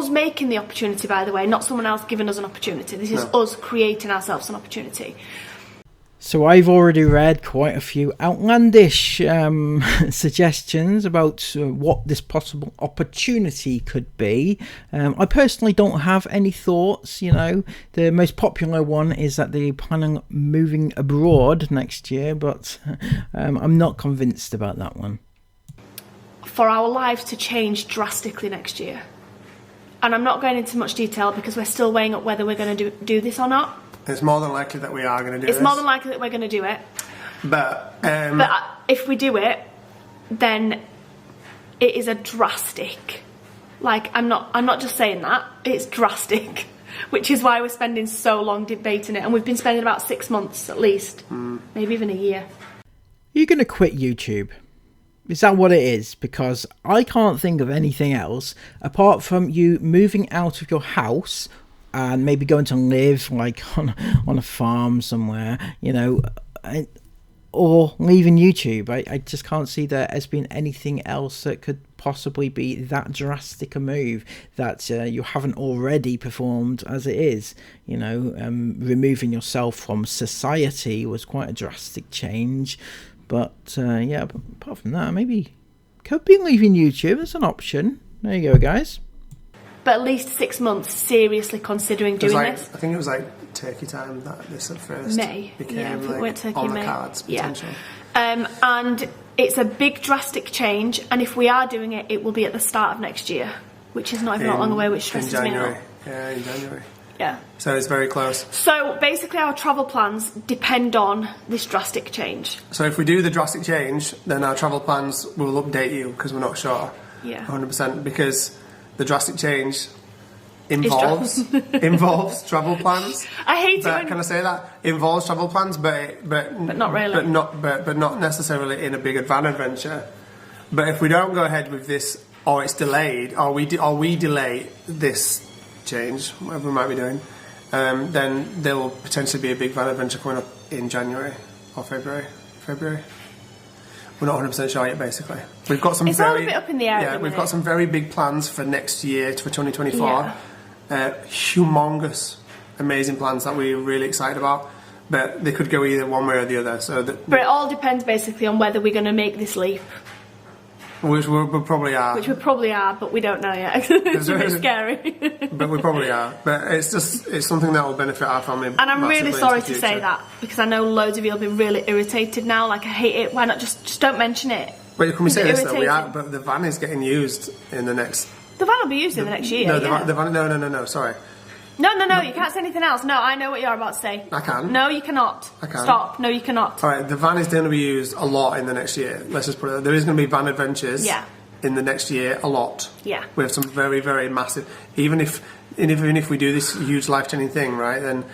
making the opportunity, by the way, not someone else giving us an opportunity. This is us creating ourselves an opportunity. So I've already read quite a few outlandish suggestions about what this possible opportunity could be. I personally don't have any thoughts. You know, the most popular one is that they're planning on moving abroad next year, but I'm not convinced about that one. For our lives to change drastically next year. And I'm not going into much detail because we're still weighing up whether we're going to do this or not. It's more than likely that we are going to do this. It's more than likely that we're going to do it. But if we do it, then it is a drastic. Like, I'm not just saying that. It's drastic, which is why we're spending so long debating it. And we've been spending about 6 months at least, maybe even a year. You're going to quit YouTube? Is that what it is? Because I can't think of anything else apart from you moving out of your house and maybe going to live like on a farm somewhere, you know, or leaving YouTube. I just can't see there as being anything else that could possibly be that drastic a move that you haven't already performed as it is. You know, removing yourself from society was quite a drastic change. But yeah, but apart from that, maybe could be leaving YouTube as an option. There you go, guys. But at least 6 months seriously considering doing this. I think it was like Turkey time that this at first became we went Turkey on May. the cards potentially. And it's a big drastic change, and if we are doing it, it will be at the start of next year, which is not even that long away, which stresses me out. Yeah, in January. Yeah. So it's very close. So basically our travel plans depend on this drastic change. So if we do the drastic change, then our travel plans will update you because we're not sure. Yeah. 100%, because the drastic change involves travel plans. I hate it. Can I say that? Involves travel plans, but not really. But not necessarily in a big van adventure. But if we don't go ahead with this, or it's delayed, or we delay this change, whatever we might be doing, then there will potentially be a big van adventure coming up in January or February. We're not 100% sure yet, basically. We've got some all a bit up in the air. Yeah, we've got some very big plans for next year, for 2024. Yeah. Humongous, amazing plans that we're really excited about. But they could go either one way or the other. But it all depends basically on whether we're going to make this leap. Which we probably are. Which we probably are, but we don't know yet. It's a bit scary. But we probably are. But it's something that will benefit our family. And I'm really sorry to say that, because I know loads of you have been really irritated now. Like, I hate it. Why not just don't mention it? Wait, can we say this though? We are, but the van is getting used in the next. The van will be used in the next year. No, the van. No. Sorry. No, you can't say anything else. No, I know what you're about to say. I can. No, you cannot. I can. Stop. No, you cannot. Alright, the van is going to be used a lot in the next year. Let's just put it there is going to be van adventures in the next year a lot. Yeah. We have some very, very massive, even if we do this huge life-changing thing, right, then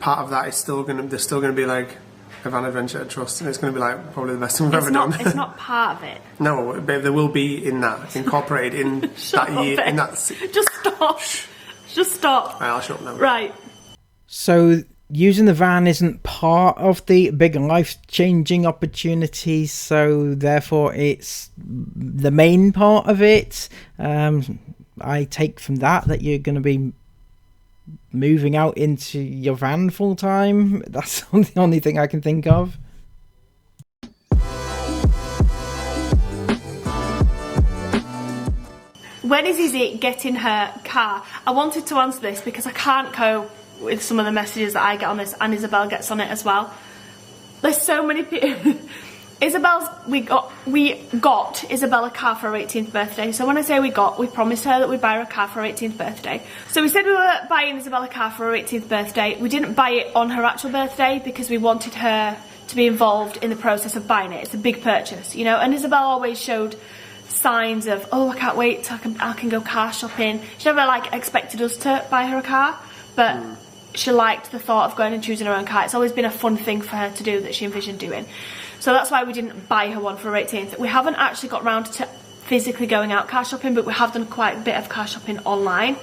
part of that is there's still going to be like a van adventure at Trust, and it's going to be like probably the best thing we've ever done. It's not part of it. No, but there will be in that, incorporated in that year, in that... Just stop. Just stop. Right, I'll shut up now. Right. So using the van isn't part of the big life-changing opportunities, so therefore it's the main part of it. I take from that you're going to be moving out into your van full time. That's the only thing I can think of. When is Izzy getting her car? I wanted to answer this because I can't cope with some of the messages that I get on this, and Isabel gets on it as well. There's so many people. We got Isabel a car for her 18th birthday. So when I say we promised her that we'd buy her a car for her 18th birthday. So we said we were buying Isabel a car for her 18th birthday. We didn't buy it on her actual birthday because we wanted her to be involved in the process of buying it. It's a big purchase, you know, and Isabel always showed signs of, oh, I can't wait till I can go car shopping. She never expected us to buy her a car, but she liked the thought of going and choosing her own car. It's always been a fun thing for her to do that she envisioned doing. So that's why we didn't buy her one for her 18th. We haven't actually got round to physically going out car shopping, but we have done quite a bit of car shopping online.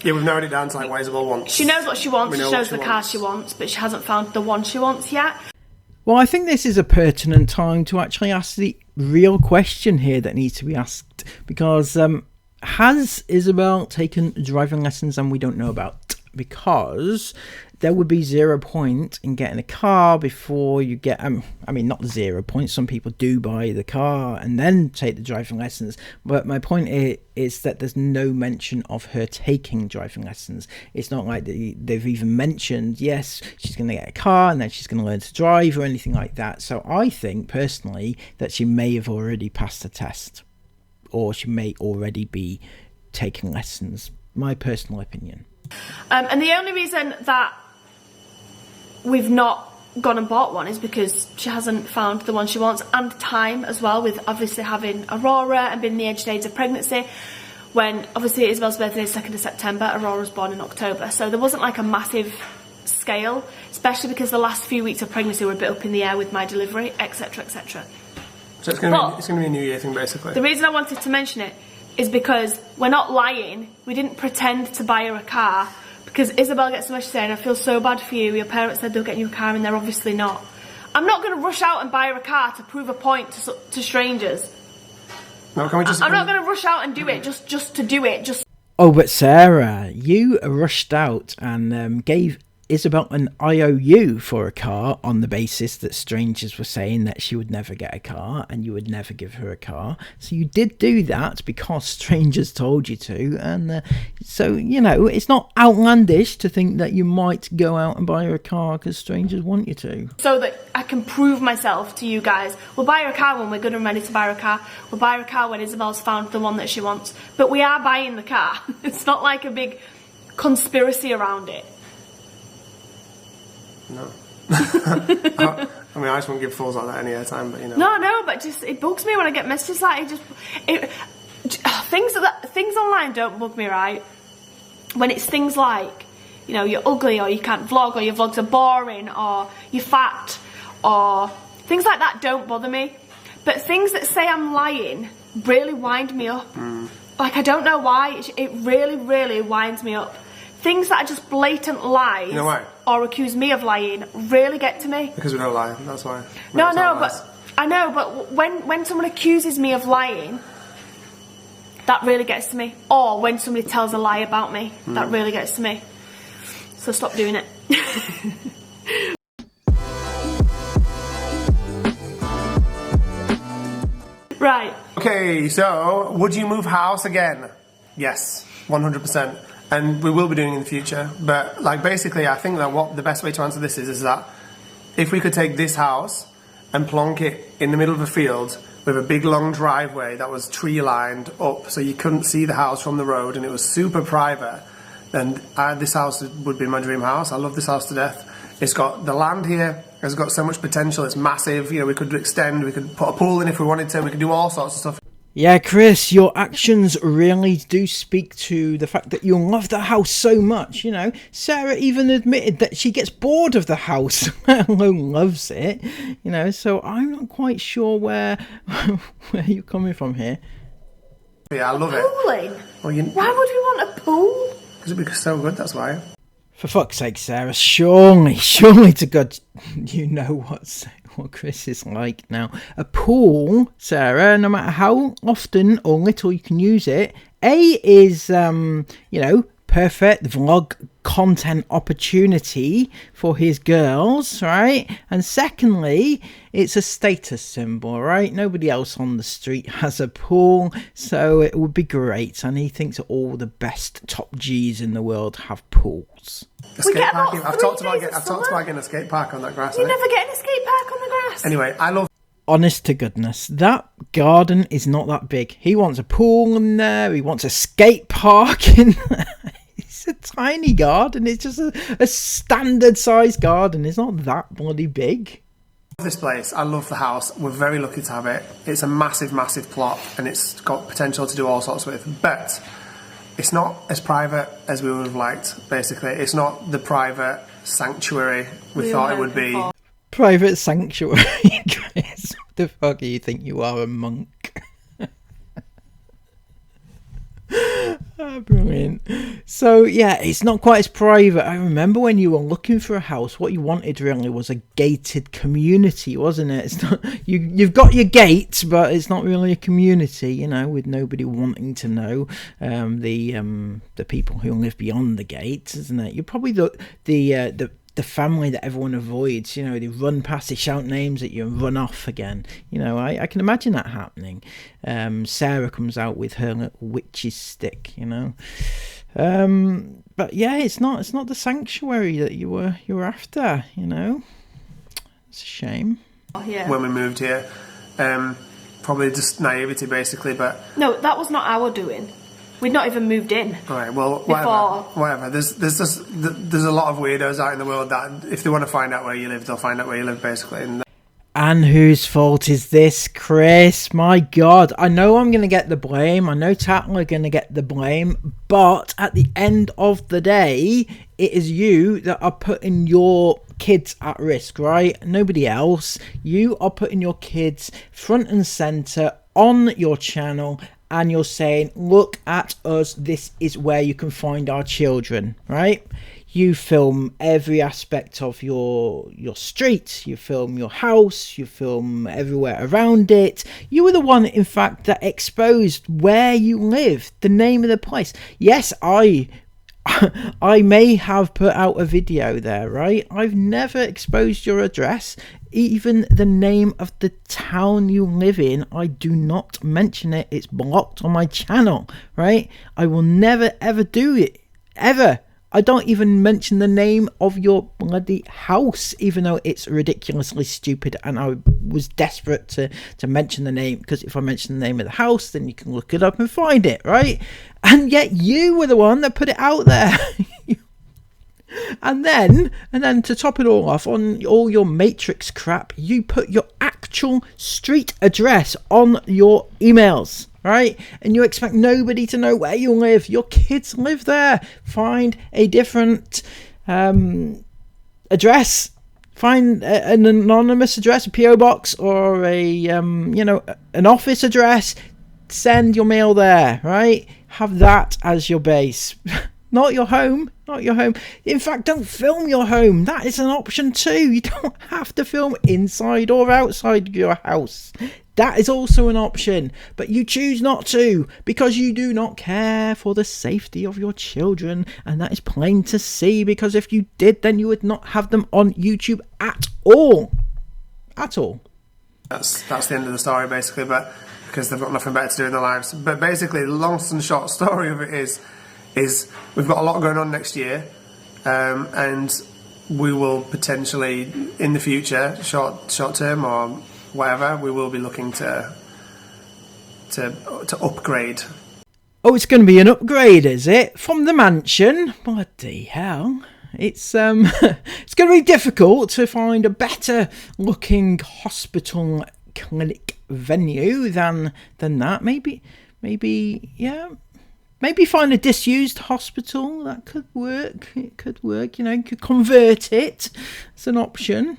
Yeah, we've narrowed it down to what Isabel wants. She knows what she wants, she knows the car she wants, but she hasn't found the one she wants yet. Well, I think this is a pertinent time to actually ask the real question here that needs to be asked, because has Isabel taken driving lessons and we don't know about? because there would be 0 point in getting a car before you get, I mean, not 0 points. Some people do buy the car and then take the driving lessons. But my point is that there's no mention of her taking driving lessons. It's not like they've even mentioned, yes, she's going to get a car and then she's going to learn to drive or anything like that. So I think personally that she may have already passed the test, or she may already be taking lessons. My personal opinion. And the only reason that we've not gone and bought one is because she hasn't found the one she wants, and time as well, with obviously having Aurora and being in the edge stage of pregnancy, when obviously Isabel's birthday is 2nd of September, Aurora was born in October, so there wasn't like a massive scale, especially because the last few weeks of pregnancy were a bit up in the air with my delivery, etc, etc. So it's going to be a New Year thing, basically. The reason I wanted to mention it is because we're not lying. We didn't pretend to buy her a car, because Isabel gets a message saying, I feel so bad for you, your parents said they'll get you a car and they're obviously not. I'm not going to rush out and buy her a car to prove a point to strangers. No, can we just... I'm not going to rush out and do it just to do it. Oh, but Sarah, you rushed out and gave Isabel an IOU for a car on the basis that strangers were saying that she would never get a car and you would never give her a car. So you did do that because strangers told you to, and so, you know, it's not outlandish to think that you might go out and buy her a car because strangers want you to. So that I can prove myself to you guys. We'll buy her a car when we're good and ready to buy her a car. We'll buy her a car when Isabel's found the one that she wants. But we are buying the car. It's not like a big conspiracy around it. No. I mean, I just won't give fools like that any airtime, but you know. No, but just it bugs me when I get messages like things online don't bug me, right? When it's things like, you know, you're ugly, or you can't vlog, or your vlogs are boring, or you're fat, or things like that don't bother me. But things that say I'm lying really wind me up. Like, I don't know why, it really, really winds me up. Things that are just blatant lies, you know why? Or accuse me of lying really get to me. Because we don't lie, that's why. I know, but when someone accuses me of lying, that really gets to me. Or when somebody tells a lie about me, that really gets to me. So stop doing it. Right. Okay, so would you move house again? Yes, 100%. And we will be doing it in the future, but like basically I think that what the best way to answer this is that if we could take this house and plonk it in the middle of a field with a big long driveway that was tree lined up so you couldn't see the house from the road and it was super private, then this house would be my dream house. I love this house to death. It's got the land here, it's got so much potential, it's massive, you know, we could extend, we could put a pool in if we wanted to, we could do all sorts of stuff. Yeah, Chris, your actions really do speak to the fact that you love the house so much, you know. Sarah even admitted that she gets bored of the house, let alone loves it, you know, so I'm not quite sure where you're coming from here. Yeah, I love it. Pooling? Well, why would we want a pool? Because it'd be so good, that's why. For fuck's sake, Sarah, surely to God, you know what Chris is like now. A pool, Sarah, no matter how often or little you can use it, is, you know, perfect vlog content opportunity for his girls, right? And secondly, it's a status symbol, right? Nobody else on the street has a pool, so it would be great. And he thinks all the best top G's in the world have pools. I've talked about getting a skate park on that grass. You never get a skate park on the grass. Anyway, I love... Honest to goodness, that garden is not that big. He wants a pool in there, he wants a skate park in there. It's a tiny garden, it's just a standard sized garden. It's not that bloody big. I love this place, I love the house, we're very lucky to have it. It's a massive, massive plot and it's got potential to do all sorts with, but it's not as private as we would have liked, basically. It's not the private sanctuary we thought it would be. Private sanctuary, Chris. What the fuck do you think you are, a monk? Brilliant. So yeah, it's not quite as private. I remember when you were looking for a house, what you wanted really was a gated community, wasn't it? It's not you've got your gates, but it's not really a community, you know, with nobody wanting to know the people who live beyond the gates, isn't it? You're probably the family that everyone avoids, you know, they run past, they shout names at you and run off again. You know, I can imagine that happening. Sarah comes out with her little witch's stick, you know. But yeah, it's not the sanctuary that you were after, you know. It's a shame. Yeah. When we moved here, probably just naivety basically, but no, that was not our doing. We'd not even moved in. Right, well, whatever. There's a lot of weirdos out in the world that if they want to find out where you live, they'll find out where you live, basically. And whose fault is this, Chris? My God, I know I'm going to get the blame. I know Tattle are going to get the blame. But at the end of the day, it is you that are putting your kids at risk, right? Nobody else. You are putting your kids front and centre on your channel, and you're saying, look at us, this is where you can find our children, right? You film every aspect of your street, you film your house, you film everywhere around it. You were the one, in fact, that exposed where you live, the name of the place. Yes, I may have put out a video there, right? I've never exposed your address. Even the name of the town you live in, I do not mention it. It's blocked on my channel, right? I will never ever do it, ever. I don't even mention the name of your bloody house, even though it's ridiculously stupid, and I was desperate to mention the name, because if I mention the name of the house, then you can look it up and find it, right? And yet you were the one that put it out there. And then to top it all off, on all your Matrix crap, you put your actual street address on your emails, right? And you expect nobody to know where you live. Your kids live there. Find a different address. Find an anonymous address, a PO box, or a an office address. Send your mail there, right? Have that as your base. Not your home, not your home. In fact, don't film your home. That is an option too. You don't have to film inside or outside your house. That is also an option. But you choose not to, because you do not care for the safety of your children. And that is plain to see, because if you did, then you would not have them on YouTube at all. At all. That's the end of the story, basically, but because they've got nothing better to do in their lives. But basically, the long and short story of it is we've got a lot going on next year, and we will potentially, in the future, short term or whatever, we will be looking to upgrade. Oh, it's going to be an upgrade, is it? From the mansion? Bloody hell. It's it's going to be difficult to find a better looking hospital clinic venue than that. Maybe yeah. Maybe find a disused hospital. That could work. It could work. You know, you could convert it. It's an option.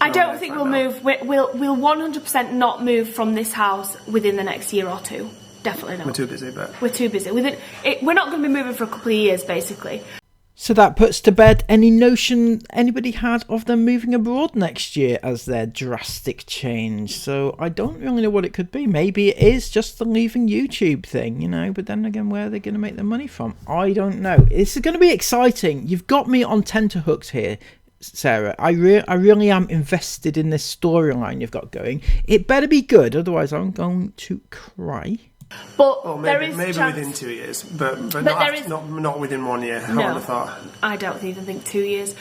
I don't think we'll move. We'll 100% not move from this house within the next year or two. Definitely not. We're too busy, but we're too busy. We're not going to be moving for a couple of years, basically. So that puts to bed any notion anybody had of them moving abroad next year as their drastic change. So I don't really know what it could be. Maybe it is just the leaving YouTube thing, you know, but then again, where are they going to make their money from? I don't know. This is going to be exciting. You've got me on tenterhooks here, Sarah. I really am invested in this storyline you've got going. It better be good, otherwise I'm going to cry. But maybe within 2 years, but not within 1 year. I would have thought. I don't even think 2 years.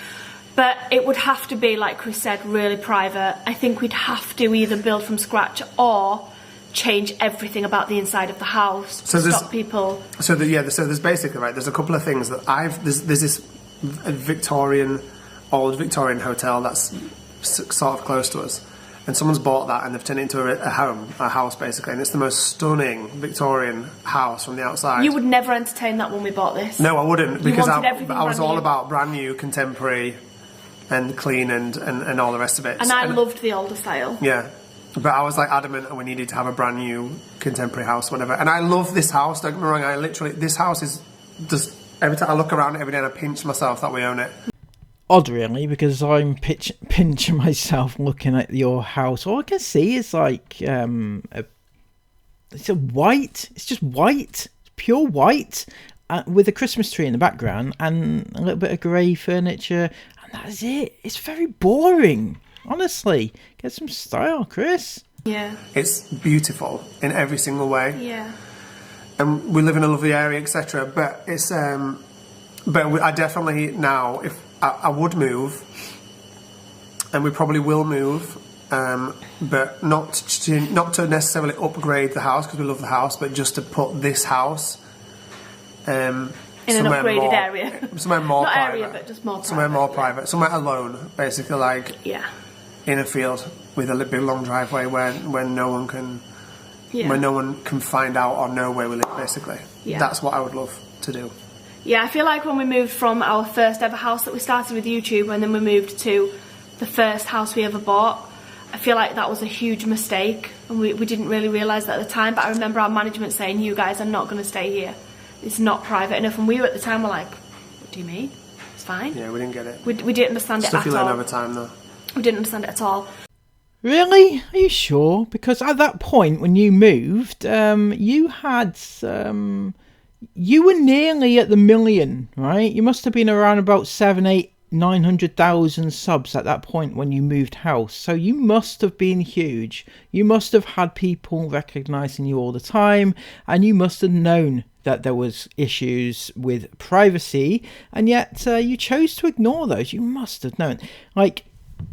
But it would have to be, like Chris said, really private. I think we'd have to either build from scratch or change everything about the inside of the house to stop people. So there's basically, right, there's a couple of things that there's this old Victorian hotel that's sort of close to us. And someone's bought that and they've turned it into a house basically, and it's the most stunning Victorian house from the outside. You would never entertain that when we bought this. No, I wouldn't, because I was all about brand new, contemporary, and clean and all the rest of it. And I loved the older style. Yeah, But I was like adamant that we needed to have a brand new contemporary house, whatever. And I love this house, don't get me wrong, this house is just, every time I look around it every day and I pinch myself that we own it. Odd really, because I'm pinching myself looking at your house. All I can see is like, it's just white, pure white, with a Christmas tree in the background and a little bit of grey furniture, and that's it. It's very boring. Honestly, get some style, Chris. Yeah. It's beautiful in every single way. Yeah. And we live in a lovely area, etc. But it's, I definitely now, if I would move, and we probably will move, but not to necessarily upgrade the house because we love the house, but just to put this house in an upgraded area. Somewhere more not private. Area, but just more private. Somewhere more private. Somewhere alone, basically, like in a field with a big long driveway where no one can find out or know where we live. Basically, that's what I would love to do. Yeah, I feel like when we moved from our first ever house that we started with YouTube, and then we moved to the first house we ever bought, I feel like that was a huge mistake, and we didn't really realise that at the time. But I remember our management saying, "You guys are not going to stay here. It's not private enough." And we were at the time were like, "What do you mean? It's fine." Yeah, we didn't get it. We didn't understand it at all. Stuff you learn over time, though. We didn't understand it at all. Really? Are you sure? Because at that point when you moved, you had you were nearly at the million, right? You must have been around about 7, 8, 900,000 subs at that point when you moved house. So you must have been huge. You must have had people recognizing you all the time, and you must have known that there was issues with privacy, and yet you chose to ignore those. You must have known. Like,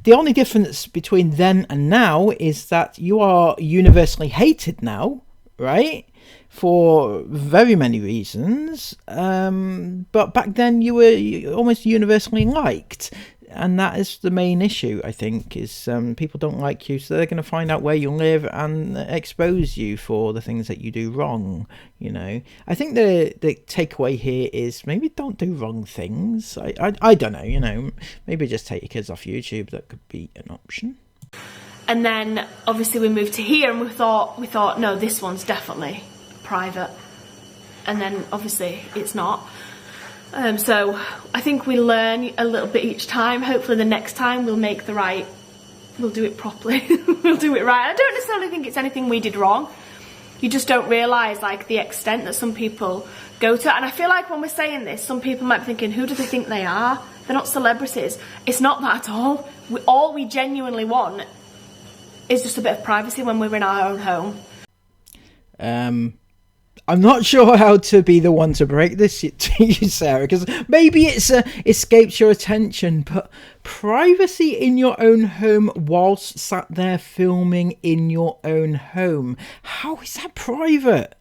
the only difference between then and now is that you are universally hated now, right? For very many reasons, but back then you were almost universally liked, and that is the main issue, I think, is people don't like you, so they're going to find out where you live and expose you for the things that you do wrong. You know, I think the takeaway here is maybe don't do wrong things. I don't know, you know, maybe just take your kids off YouTube. That could be an option. And then obviously we moved to here, and we thought no, this one's definitely private, and then obviously it's not. So I think we learn a little bit each time. Hopefully the next time we'll do it properly. We'll do it right. I don't necessarily think it's anything we did wrong. You just don't realise like the extent that some people go to. And I feel like when we're saying this, some people might be thinking, who do they think they are? They're not celebrities. It's not that at all. All we genuinely want is just a bit of privacy when we're in our own home. I'm not sure how to be the one to break this to you, Sarah, because maybe it's escapes your attention, but privacy in your own home whilst sat there filming in your own home, how is that private?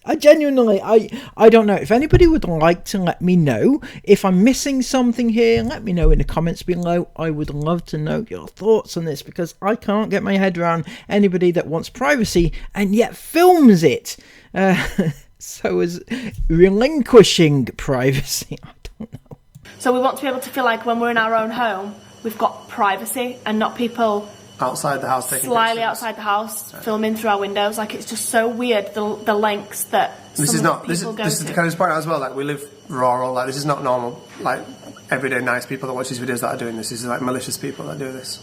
I genuinely, I don't know. If anybody would like to let me know if I'm missing something here, let me know in the comments below. I would love to know your thoughts on this, because I can't get my head around anybody that wants privacy and yet films it. So as relinquishing privacy, I don't know. So we want to be able to feel like when we're in our own home, we've got privacy and not people outside the house taking slyly pictures. Outside the house filming through our windows. Like, it's just so weird the lengths that this is the kind of point as well. Like, we live rural. Like, this is not normal. Like, everyday nice people that watch these videos that are doing this. This is like malicious people that do this.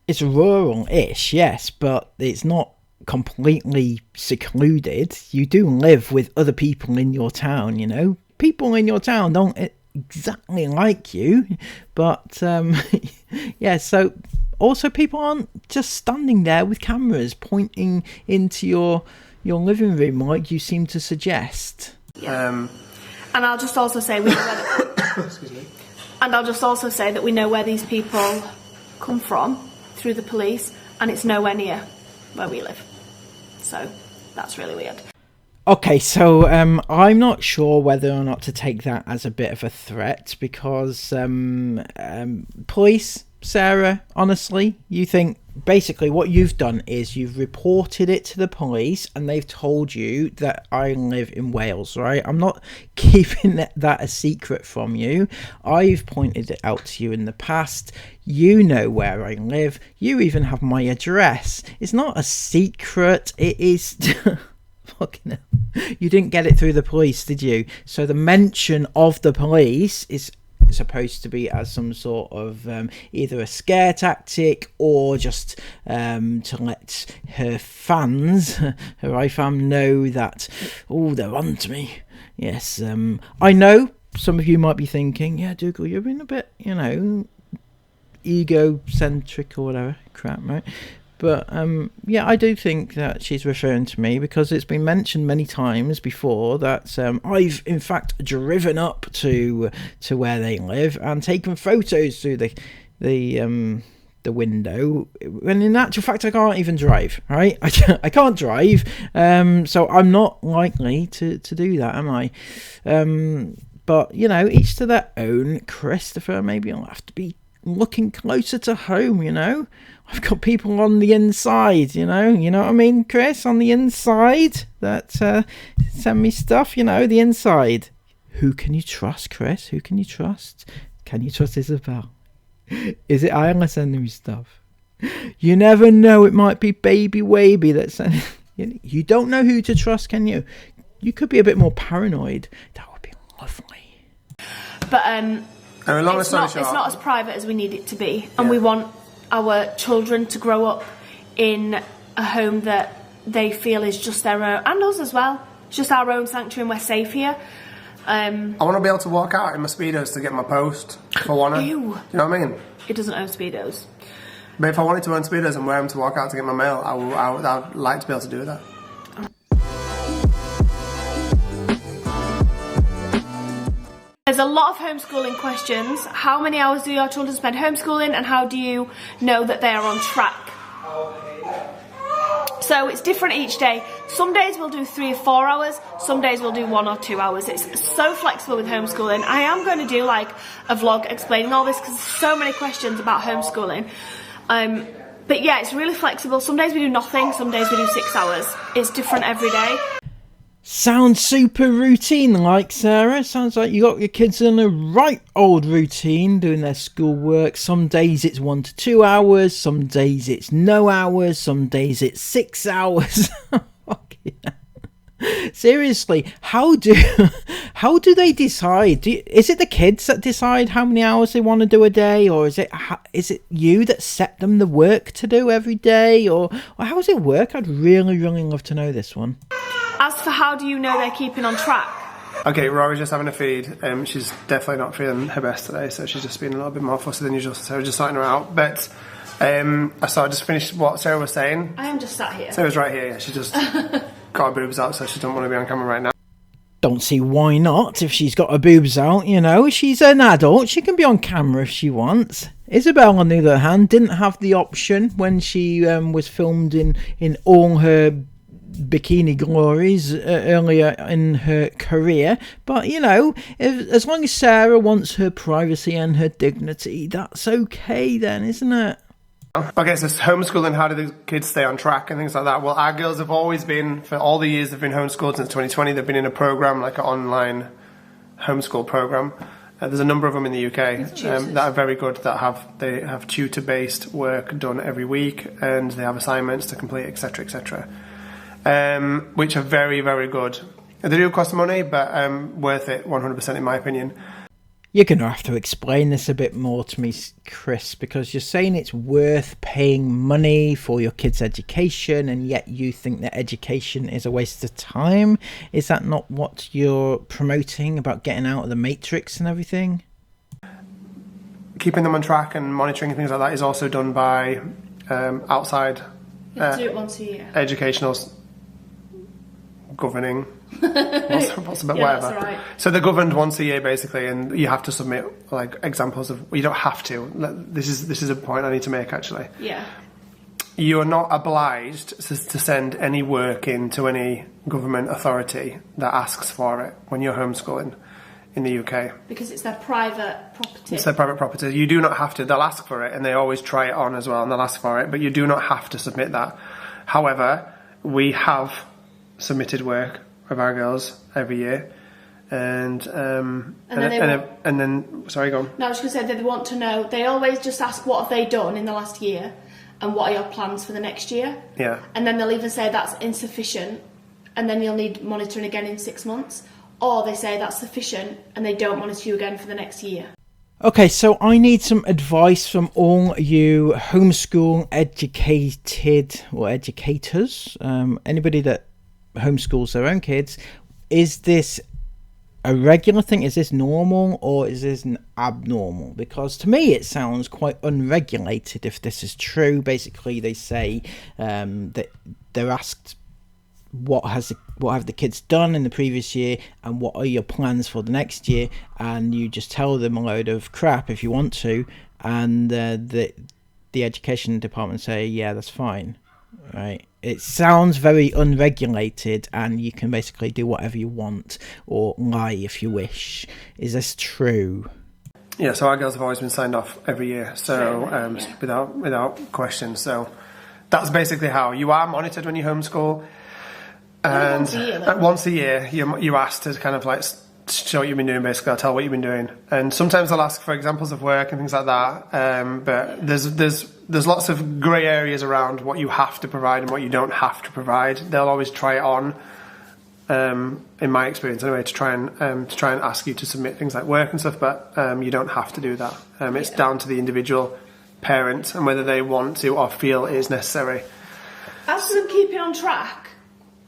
It's rural-ish, yes, but it's not completely secluded. You do live with other people in your town, you know. People in your town don't exactly like you, but yeah, so also people aren't just standing there with cameras pointing into your living room like you seem to suggest. And I'll just also say we know where excuse me. And I'll just also say that we know where these people come from through the police, and it's nowhere near where we live. So that's really weird. Okay, so I'm not sure whether or not to take that as a bit of a threat, because police, Sarah, honestly, you think basically what you've done is you've reported it to the police, and they've told you that I live in Wales, right? I'm not keeping that a secret from you. I've pointed it out to you in the past. You know where I live. You even have my address. It's not a secret. It is... Fucking hell. You didn't get it through the police, did you? So the mention of the police is supposed to be as some sort of either a scare tactic or just to let her fans, her iFam, know that, oh, they're on to me. Yes, I know some of you might be thinking, yeah, Dougal, you're being a bit, egocentric or whatever crap, right? But yeah, I do think that she's referring to me because it's been mentioned many times before that I've in fact driven up to where they live and taken photos through the window, when in actual fact I can't even drive, right? I can't drive, so I'm not likely to do that, am I? But each to their own. Christopher, maybe I'll have to be looking closer to home, I've got people on the inside, you know what I mean, Chris, on the inside that send me stuff, the inside. Who can you trust, Chris? Who can you trust? Can you trust Isabel? Is it Isla sending me stuff? You never know, it might be Baby Waby that's sending. You don't know who to trust, can you? You could be a bit more paranoid. That would be lovely. But it's not as private as we need it to be, and we want our children to grow up in a home that they feel is just their own, and us as well, just our own sanctuary, and we're safe here. I want to be able to walk out in my Speedos to get my post if I want to. Ew. You know what I mean? It doesn't own Speedos. But if I wanted to own Speedos and wear them to walk out to get my mail, I'd like to be able to do that. There's a lot of homeschooling questions. How many hours do your children spend homeschooling, and how do you know that they are on track? So it's different each day. Some days we'll do 3 or 4 hours, some days we'll do 1 or 2 hours. It's so flexible with homeschooling. I am going to do like a vlog explaining all this because there's so many questions about homeschooling. But yeah, it's really flexible. Some days we do nothing, some days we do 6 hours. It's different every day. Sounds super routine like, Sarah. Sounds like you got your kids in a right old routine doing their schoolwork. Some days it's 1 to 2 hours, some days it's no hours, some days it's 6 hours. Seriously, how do they decide? Is it the kids that decide how many hours they want to do a day, or is it you that set them the work to do every day, or how does it work? I'd really love to know this one. As for how do you know they're keeping on track? Okay, Rory's just having a feed. She's definitely not feeling her best today, so she's just been a little bit more fussy than usual, so we're just sorting her out. But I just finished what Sarah was saying. I am just sat here. Sarah's right here, yeah. She just got her boobs out, so she doesn't want to be on camera right now. Don't see why not. If she's got her boobs out, she's an adult. She can be on camera if she wants. Isabel, on the other hand, didn't have the option when she was filmed in all her bikini glories earlier in her career. But as long as Sarah wants her privacy and her dignity, that's okay then, isn't it? Okay, so homeschooling, how do the kids stay on track and things like that? Well, our girls have always been, for all the years they've been homeschooled since 2020, they've been in a program, like an online homeschool program. There's a number of them in the UK that are very good, they have tutor-based work done every week, and they have assignments to complete, etc, etc. Which are very, very good. They do cost money, but worth it 100% in my opinion. You're going to have to explain this a bit more to me, Chris, because you're saying it's worth paying money for your kids' education, and yet you think that education is a waste of time. Is that not what you're promoting about getting out of the matrix and everything? Keeping them on track and monitoring things like that is also done by outside you have to do it once a year. Educational governing. What's a bit whatever. That's right. So they're governed once a year basically, and you have to submit like examples of. You don't have to. This is a point I need to make actually. Yeah. You are not obliged to send any work in to any government authority that asks for it when you're homeschooling. in the UK. Because it's their private property. It's their private property. You do not have to. They'll ask for it, and they always try it on as well, and they'll ask for it, but you do not have to submit that. However, we have submitted work of our girls every year, and then sorry, go on. No, I was going to say they want to know. They always just ask, what have they done in the last year, and what are your plans for the next year? Yeah. And then they'll even say that's insufficient, and then you'll need monitoring again in 6 months, or they say that's sufficient, and they don't monitor you again for the next year. Okay, so I need some advice from all you homeschool educated or educators, anybody that homeschools their own kids. Is this a regular thing? Is this normal, or is this an abnormal? Because to me it sounds quite unregulated if this is true. Basically they say that they're asked what have the kids done in the previous year and what are your plans for the next year, and you just tell them a load of crap if you want to, and the education department say, yeah, that's fine, right? It sounds very unregulated, and you can basically do whatever you want or lie if you wish. Is this true? Yeah, so our girls have always been signed off every year, so without question. So that's basically how you are monitored when you homeschool. And once a year, you're asked to kind of like show what you've been doing, basically, or tell what you've been doing. And sometimes they'll ask for examples of work and things like that. But there's lots of grey areas around what you have to provide and what you don't have to provide. They'll always try it on, in my experience anyway, to try and ask you to submit things like work and stuff. But you don't have to do that. It's down to the individual parent and whether they want to or feel it is necessary. As for them keeping on track,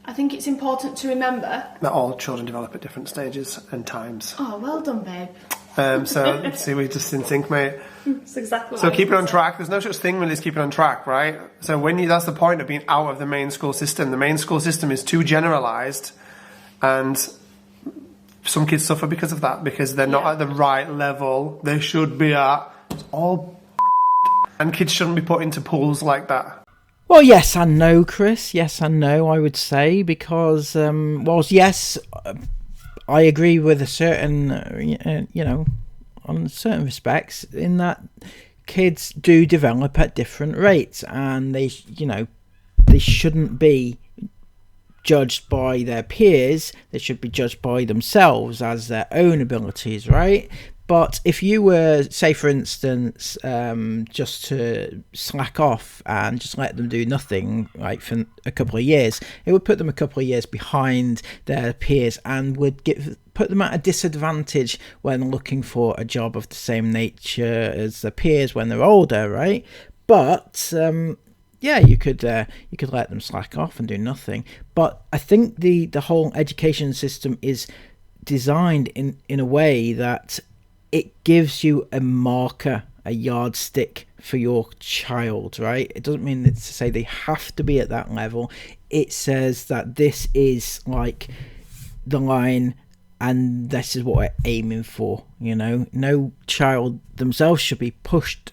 I think it's important to remember that all children develop at different stages and times. Oh, well done, babe. So, see, we're just in sync, mate. That's exactly so keep it on track. There's no such thing really as keeping on track, right? So that's the point of being out of the main school system. The main school system is too generalised, and some kids suffer because of that, because they're not at the right level they should be at. It's all and kids shouldn't be put into pools like that. Well, yes and no, Chris. Yes and no, I would say, because, yes, I agree with a certain, on certain respects, in that kids do develop at different rates, and they shouldn't be judged by their peers. They should be judged by themselves as their own abilities, right? But if you were, say, for instance, just to slack off and just let them do nothing, right, for a couple of years, it would put them a couple of years behind their peers and would put them at a disadvantage when looking for a job of the same nature as their peers when they're older, right? But you could let them slack off and do nothing. But I think the whole education system is designed in a way that it gives you a marker, a yardstick for your child, right? It doesn't mean to say they have to be at that level. It says that this is like the line, and this is what we're aiming for. No child themselves should be pushed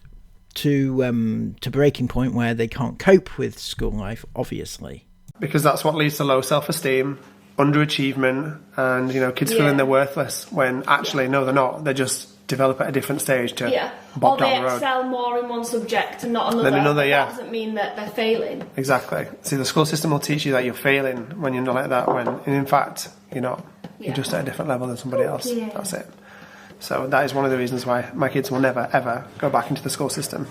to breaking point where they can't cope with school life, obviously, because that's what leads to low self-esteem, underachievement, and kids feeling they're worthless when actually no, they're not. They just develop at a different stage to bob down the road. Or they excel more in one subject and not another. That doesn't mean that they're failing. Exactly. See, the school system will teach you that you're failing when you're not like that, when in fact you're not. You're just at a different level than somebody else. Yeah. That's it. So that is one of the reasons why my kids will never ever go back into the school system.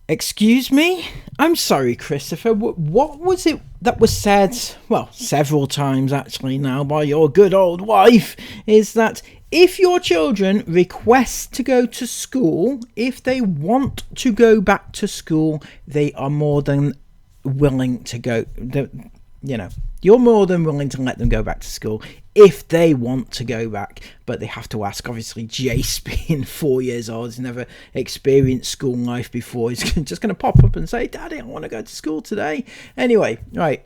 Excuse me? I'm sorry, Christopher. What was it that was said, well, several times actually now, by your good old wife, is that if your children request to go to school, if they want to go back to school, they are more than willing to go. You're more than willing to let them go back to school if they want to go back, but they have to ask. Obviously, Jace, being 4 years old, has never experienced school life before. He's just going to pop up and say, Daddy, I want to go to school today. Anyway, right.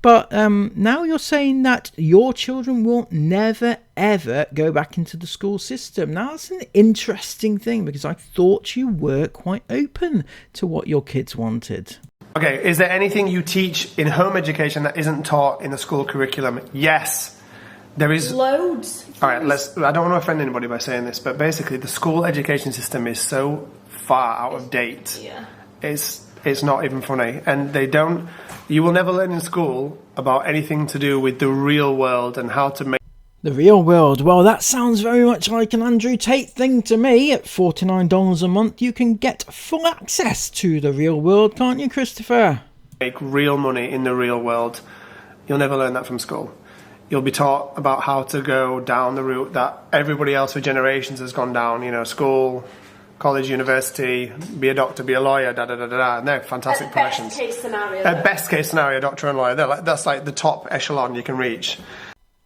But now you're saying that your children will never, ever go back into the school system. Now, that's an interesting thing, because I thought you were quite open to what your kids wanted. Okay, is there anything you teach in home education that isn't taught in the school curriculum? Yes. There is loads. All right, I don't want to offend anybody by saying this, but basically the school education system is so far out of date. Yeah. It's not even funny. And you will never learn in school about anything to do with the real world and how to make... The real world. Well, that sounds very much like an Andrew Tate thing to me. At $49 a month, you can get full access to the real world, can't you, Christopher? Make real money in the real world. You'll never learn that from school. You'll be taught about how to go down the route that everybody else for generations has gone down. You know, school, college, university, be a doctor, be a lawyer, da-da-da-da-da. And they're fantastic professions. Best case scenario. Best case scenario, doctor and lawyer. That's like the top echelon you can reach.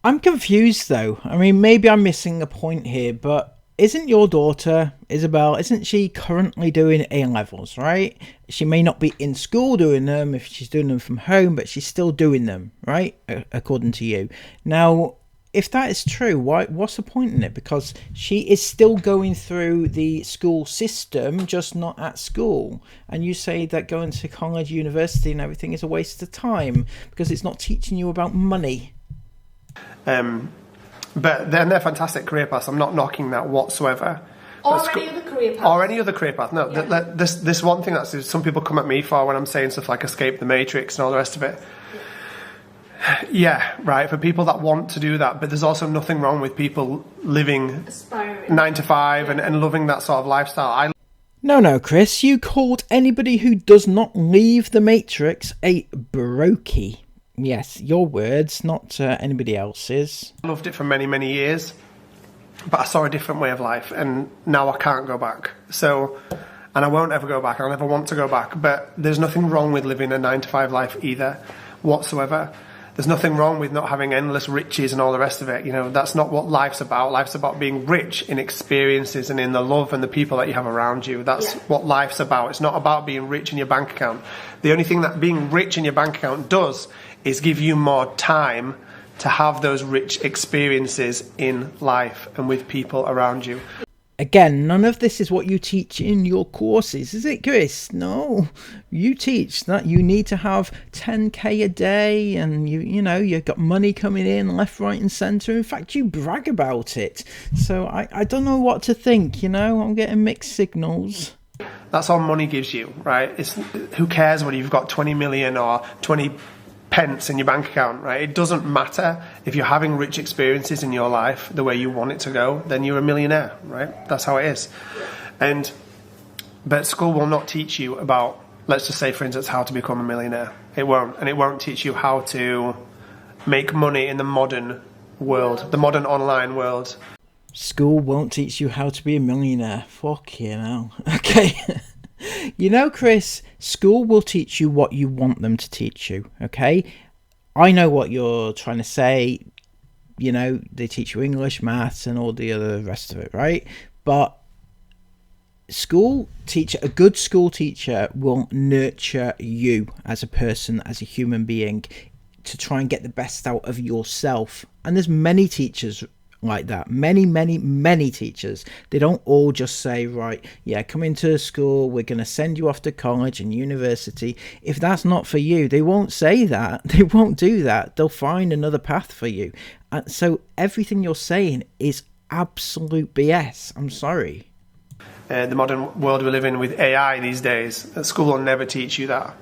I'm confused, though. I mean, maybe I'm missing a point here, but isn't your daughter, Isabel, isn't she currently doing A-levels, right? She may not be in school doing them if she's doing them from home, but she's still doing them, right? According to you. Now, if that is true, what's the point in it? Because she is still going through the school system, just not at school. And you say that going to college, university and everything is a waste of time because it's not teaching you about money. But then they're fantastic career paths. I'm not knocking that whatsoever. Or any other career path. Or any other career path. No, yeah. This one thing that some people come at me for when I'm saying stuff like escape the matrix and all the rest of it. Yeah, right, for people that want to do that. But there's also nothing wrong with people living aspiring 9 to 5 and loving that sort of lifestyle. No, Chris, you called anybody who does not leave the matrix a brokey. Yes, your words, not anybody else's. I loved it for many, many years, but I saw a different way of life, and now I can't go back. So, and I won't ever go back. I'll never want to go back. But there's nothing wrong with living a 9 to 5 life either, whatsoever. There's nothing wrong with not having endless riches and all the rest of it. You know, that's not what life's about. Life's about being rich in experiences and in the love and the people that you have around you. That's what life's about. It's not about being rich in your bank account. The only thing that being rich in your bank account does is give you more time to have those rich experiences in life and with people around you. Again, none of this is what you teach in your courses, is it, Chris? No, you teach that you need to have 10k a day and you've got money coming in left, right and centre. In fact, you brag about it. So I don't know what to think, I'm getting mixed signals. That's all money gives you, right? Who cares whether you've got 20 million or 20 pence in your bank account, right? It doesn't matter. If you're having rich experiences in your life the way you want it to go, then you're a millionaire, right? That's how it is. But school will not teach you about, let's just say, for instance, how to become a millionaire. It won't. And it won't teach you how to make money in the modern world, the modern online world. School won't teach you how to be a millionaire. Fuck you know. Okay. Chris, school will teach you what you want them to teach you, okay? I know what you're trying to say. They teach you English, maths, and all the other rest of it, right? But a good school teacher will nurture you as a person, as a human being, to try and get the best out of yourself. And there's many teachers like that. Many teachers. They don't all just say, right, yeah, come into school, we're going to send you off to college and university. If that's not for you, they won't say that. They won't do that. They'll find another path for you. And so everything you're saying is absolute BS. I'm sorry. The modern world we live in with AI these days, school will never teach you that.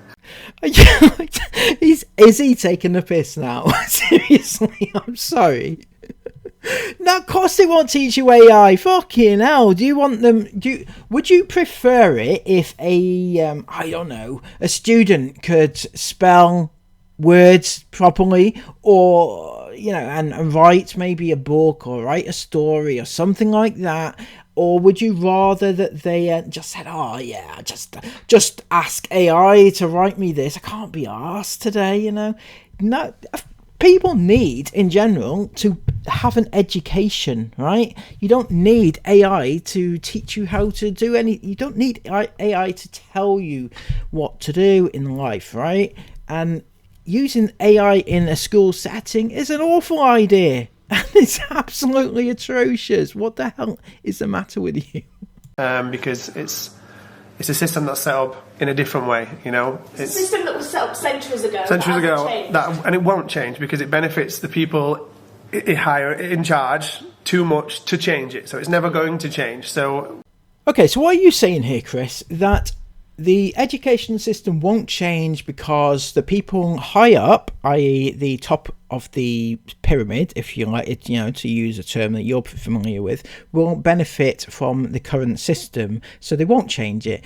Is he taking the piss now? Seriously, I'm sorry. Now, of course they won't teach you AI. Fucking hell. Do you want them? Would you prefer it if a student could spell words properly, or and write maybe a book or write a story or something like that? Or would you rather that they just said, oh yeah, just ask AI to write me this? I can't be arsed today, No. People need, in general, to have an education, right? You don't need AI to teach you how to do you don't need AI to tell you what to do in life, right? And using AI in a school setting is an awful idea. And it's absolutely atrocious. What the hell is the matter with you? Because it's a system that's set up in a different way, It's a system that was set up centuries ago. And it won't change because it benefits the people higher in charge too much to change it. So it's never going to change. So okay, so what are you saying here, Chris? That the education system won't change because the people high up, i.e. the top of the pyramid, if you like it, to use a term that you're familiar with, will benefit from the current system, so they won't change it.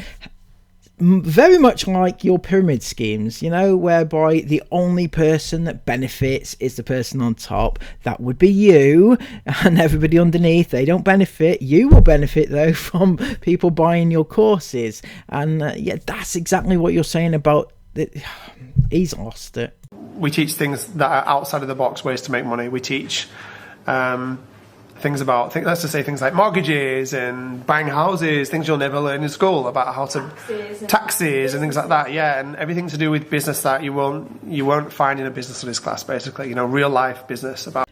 Very much like your pyramid schemes, whereby the only person that benefits is the person on top. That would be you, and everybody underneath, they don't benefit. You will benefit, though, from people buying your courses. And that's exactly what you're saying about it. He's lost it. We teach things that are outside of the box, ways to make money. We teach things about, let's just say things like mortgages and buying houses, things you'll never learn in school about how to taxes and things like that. Yeah, and everything to do with business that you won't find in a business studies class, basically. Real life business. Have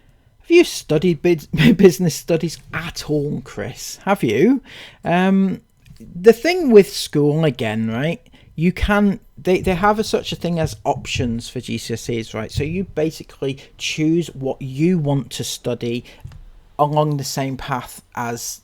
you studied business studies at all, Chris? Have you? The thing with school again, right? You can. They have such a thing as options for GCSEs, right? So you basically choose what you want to study along the same path as,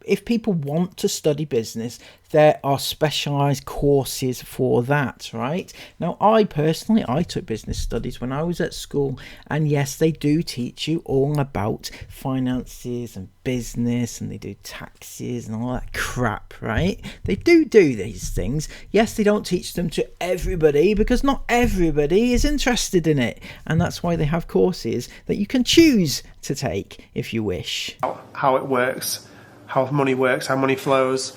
if people want to study business, there are specialised courses for that, right? Now, I took business studies when I was at school, and yes, they do teach you all about finances and business, and they do taxes and all that crap, right? They do these things. Yes, they don't teach them to everybody because not everybody is interested in it, and that's why they have courses that you can choose to take if you wish. How it works, how money works, how money flows,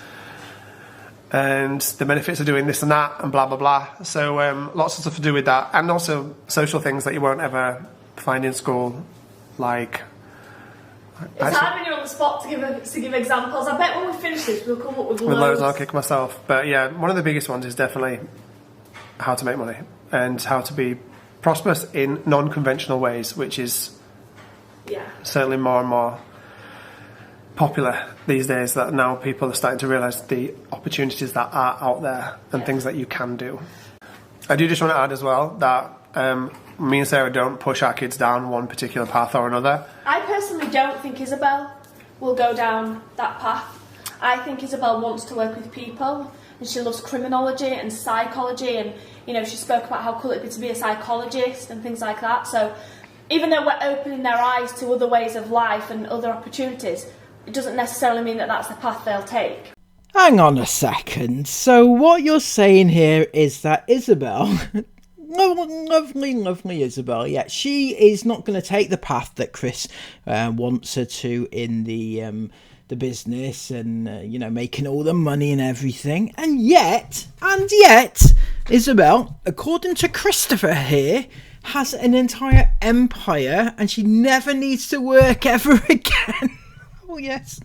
and the benefits of doing this and that, and blah blah blah. So lots of stuff to do with that, and also social things that you won't ever find in school, like. It's hard when you're on the spot to give examples. I bet when we finish this, we'll come up with loads. I'll kick myself, but yeah, one of the biggest ones is definitely how to make money and how to be prosperous in non-conventional ways, which is certainly more and more popular these days, that now people are starting to realise the opportunities that are out there and things that you can do. I do just want to add as well that me and Sarah don't push our kids down one particular path or another. I personally don't think Isabel will go down that path. I think Isabel wants to work with people, and she loves criminology and psychology, and she spoke about how cool it'd be to be a psychologist and things like that. So even though we're opening their eyes to other ways of life and other opportunities, it doesn't necessarily mean that that's the path they'll take. Hang on a second. So what you're saying here is that Isabel, lovely Isabel, she is not going to take the path that Chris wants her to in the business and making all the money and everything. And yet, Isabel, according to Christopher here, has an entire empire, and she never needs to work ever again. Oh yes,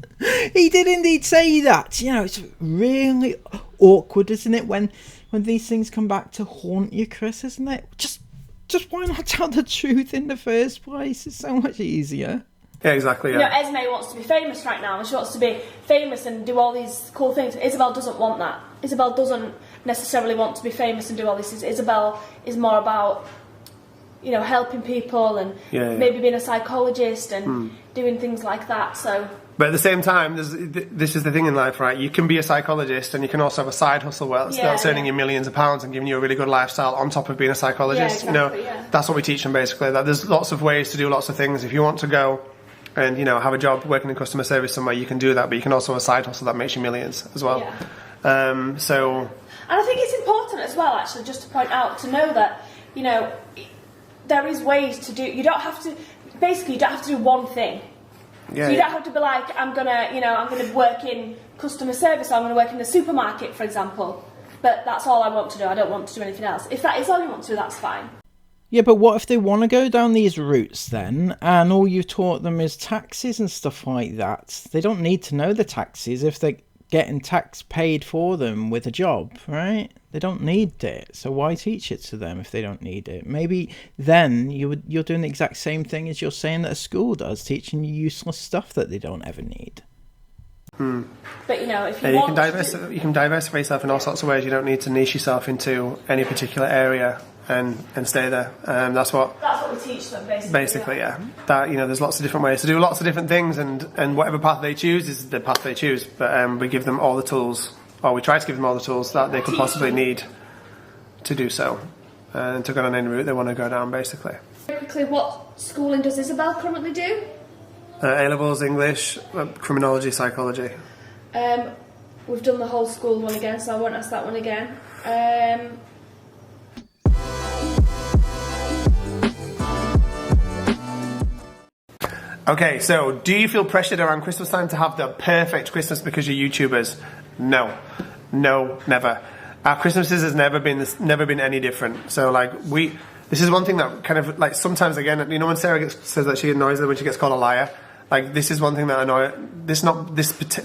he did indeed say that. It's really awkward, isn't it, when these things come back to haunt you, Chris, isn't it? Just why not tell the truth in the first place? It's so much easier. Yeah, exactly. Yeah. Esme wants to be famous right now, and she wants to be famous and do all these cool things. Isabel doesn't want that. Isabel doesn't necessarily want to be famous and do all this. Isabel is more about helping people and maybe being a psychologist and doing things like that. So, but at the same time, this is the thing in life, right? You can be a psychologist and you can also have a side hustle that's earning you millions of pounds and giving you a really good lifestyle on top of being a psychologist. Yeah, exactly, That's what we teach them, basically. That there's lots of ways to do lots of things. If you want to go and have a job working in customer service somewhere, you can do that, but you can also have a side hustle that makes you millions as well. And I think it's important as well, actually, just to point out, to know that there is ways to do. You don't have to do one thing. Yeah, so you don't have to be like, I'm gonna work in customer service, or I'm gonna work in the supermarket, for example. But that's all I want to do. I don't want to do anything else. If that is all you want to do, that's fine. Yeah, but what if they want to go down these routes then, and all you've taught them is taxes and stuff like that? They don't need to know the taxes if they're getting tax paid for them with a job, right? They don't need it, so why teach it to them if they don't need it? Maybe then you're doing the exact same thing as you're saying that a school does, teaching you useless stuff that they don't ever need. But if you want you can diversify yourself in all sorts of ways. You don't need to niche yourself into any particular area. and stay there. That's what we teach them, basically. Yeah. That, you know, there's lots of different ways to do lots of different things, and whatever path they choose is the path they choose. But we give them all the tools, or we try to give them all the tools that they could possibly need to do so, and to go down any route they want to go down, basically. Very quickly, what schooling does Isabel currently do? A-levels, English, criminology, psychology. We've done the whole school one again, so I won't ask that one again. Okay, so do you feel pressured around Christmas time to have the perfect Christmas because you're YouTubers? No, never. Our Christmases has never been any different. So like this is one thing that kind of like sometimes again, you know, when Sarah says that she annoys her when she gets called a liar. Like, this is one thing that this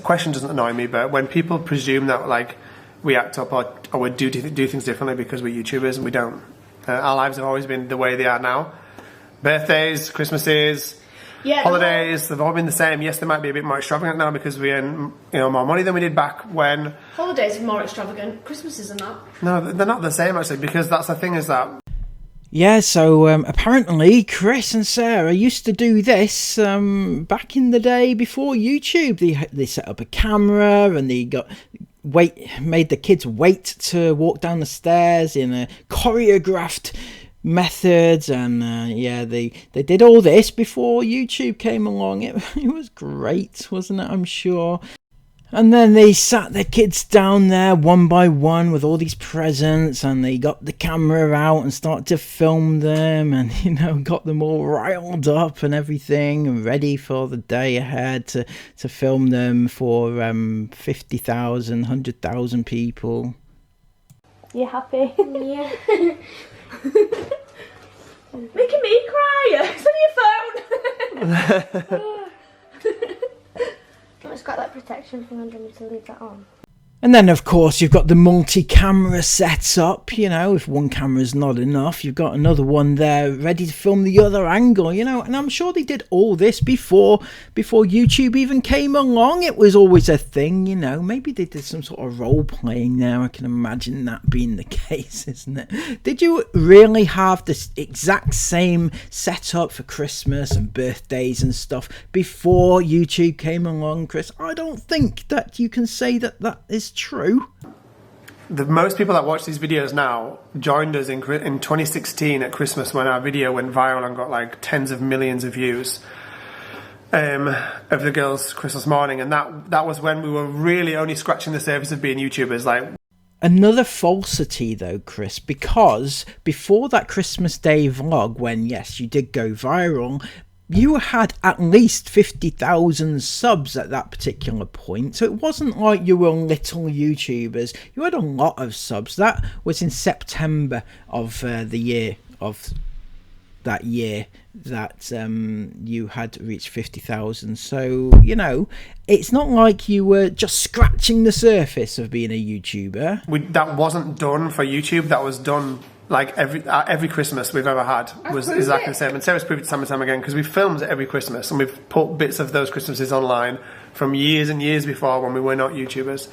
question doesn't annoy me, but when people presume that, like, we act up or we do things differently because we're YouTubers, and we don't. Our lives have always been the way they are now. Birthdays, Christmases, holidays, they've all been the same. Yes, they might be a bit more extravagant now because we earn, you know, more money than we did back when. Holidays are more extravagant. Christmases are not. No, they're not the same, actually, because that's the thing is that. Yeah, so apparently Chris and Sarah used to do this back in the day before YouTube. They set up a camera and they made the kids wait to walk down the stairs in a choreographed methods, and they did all this before YouTube came along. It was great, wasn't it? I'm sure. And then they sat their kids down there one by one with all these presents, and they got the camera out and started to film them, and, you know, got them all riled up and everything, and ready for the day ahead to film them for 50,000, 100,000 people. You happy? Yeah. Making me cry. It's on your phone. It's got that protection thing under me to leave that on. And then, of course, you've got the multi-camera setup. You know, if one camera's not enough, you've got another one there ready to film the other angle, you know. And I'm sure they did all this before YouTube even came along. It was always a thing, you know. Maybe they did some sort of role-playing there. I can imagine that being the case, isn't it? Did you really have this exact same setup for Christmas and birthdays and stuff before YouTube came along, Chris? I don't think that you can say that is true. Most people that watch these videos now joined us in 2016 at Christmas when our video went viral and got like tens of millions of views of the girls' Christmas morning, and that was when we were really only scratching the surface of being YouTubers. Like, another falsity though, Chris, because before that Christmas Day vlog, when yes, you did go viral, you had at least 50,000 subs at that particular point. So it wasn't like you were little YouTubers. You had a lot of subs. That was in September of the year of that year that you had reached 50,000. So, you know, it's not like you were just scratching the surface of being a YouTuber. That wasn't done for YouTube. That was done like every Christmas we've ever had was exactly the same. And Sarah's proved it time and time again because we've filmed every Christmas and we've put bits of those Christmases online from years and years before when we were not YouTubers.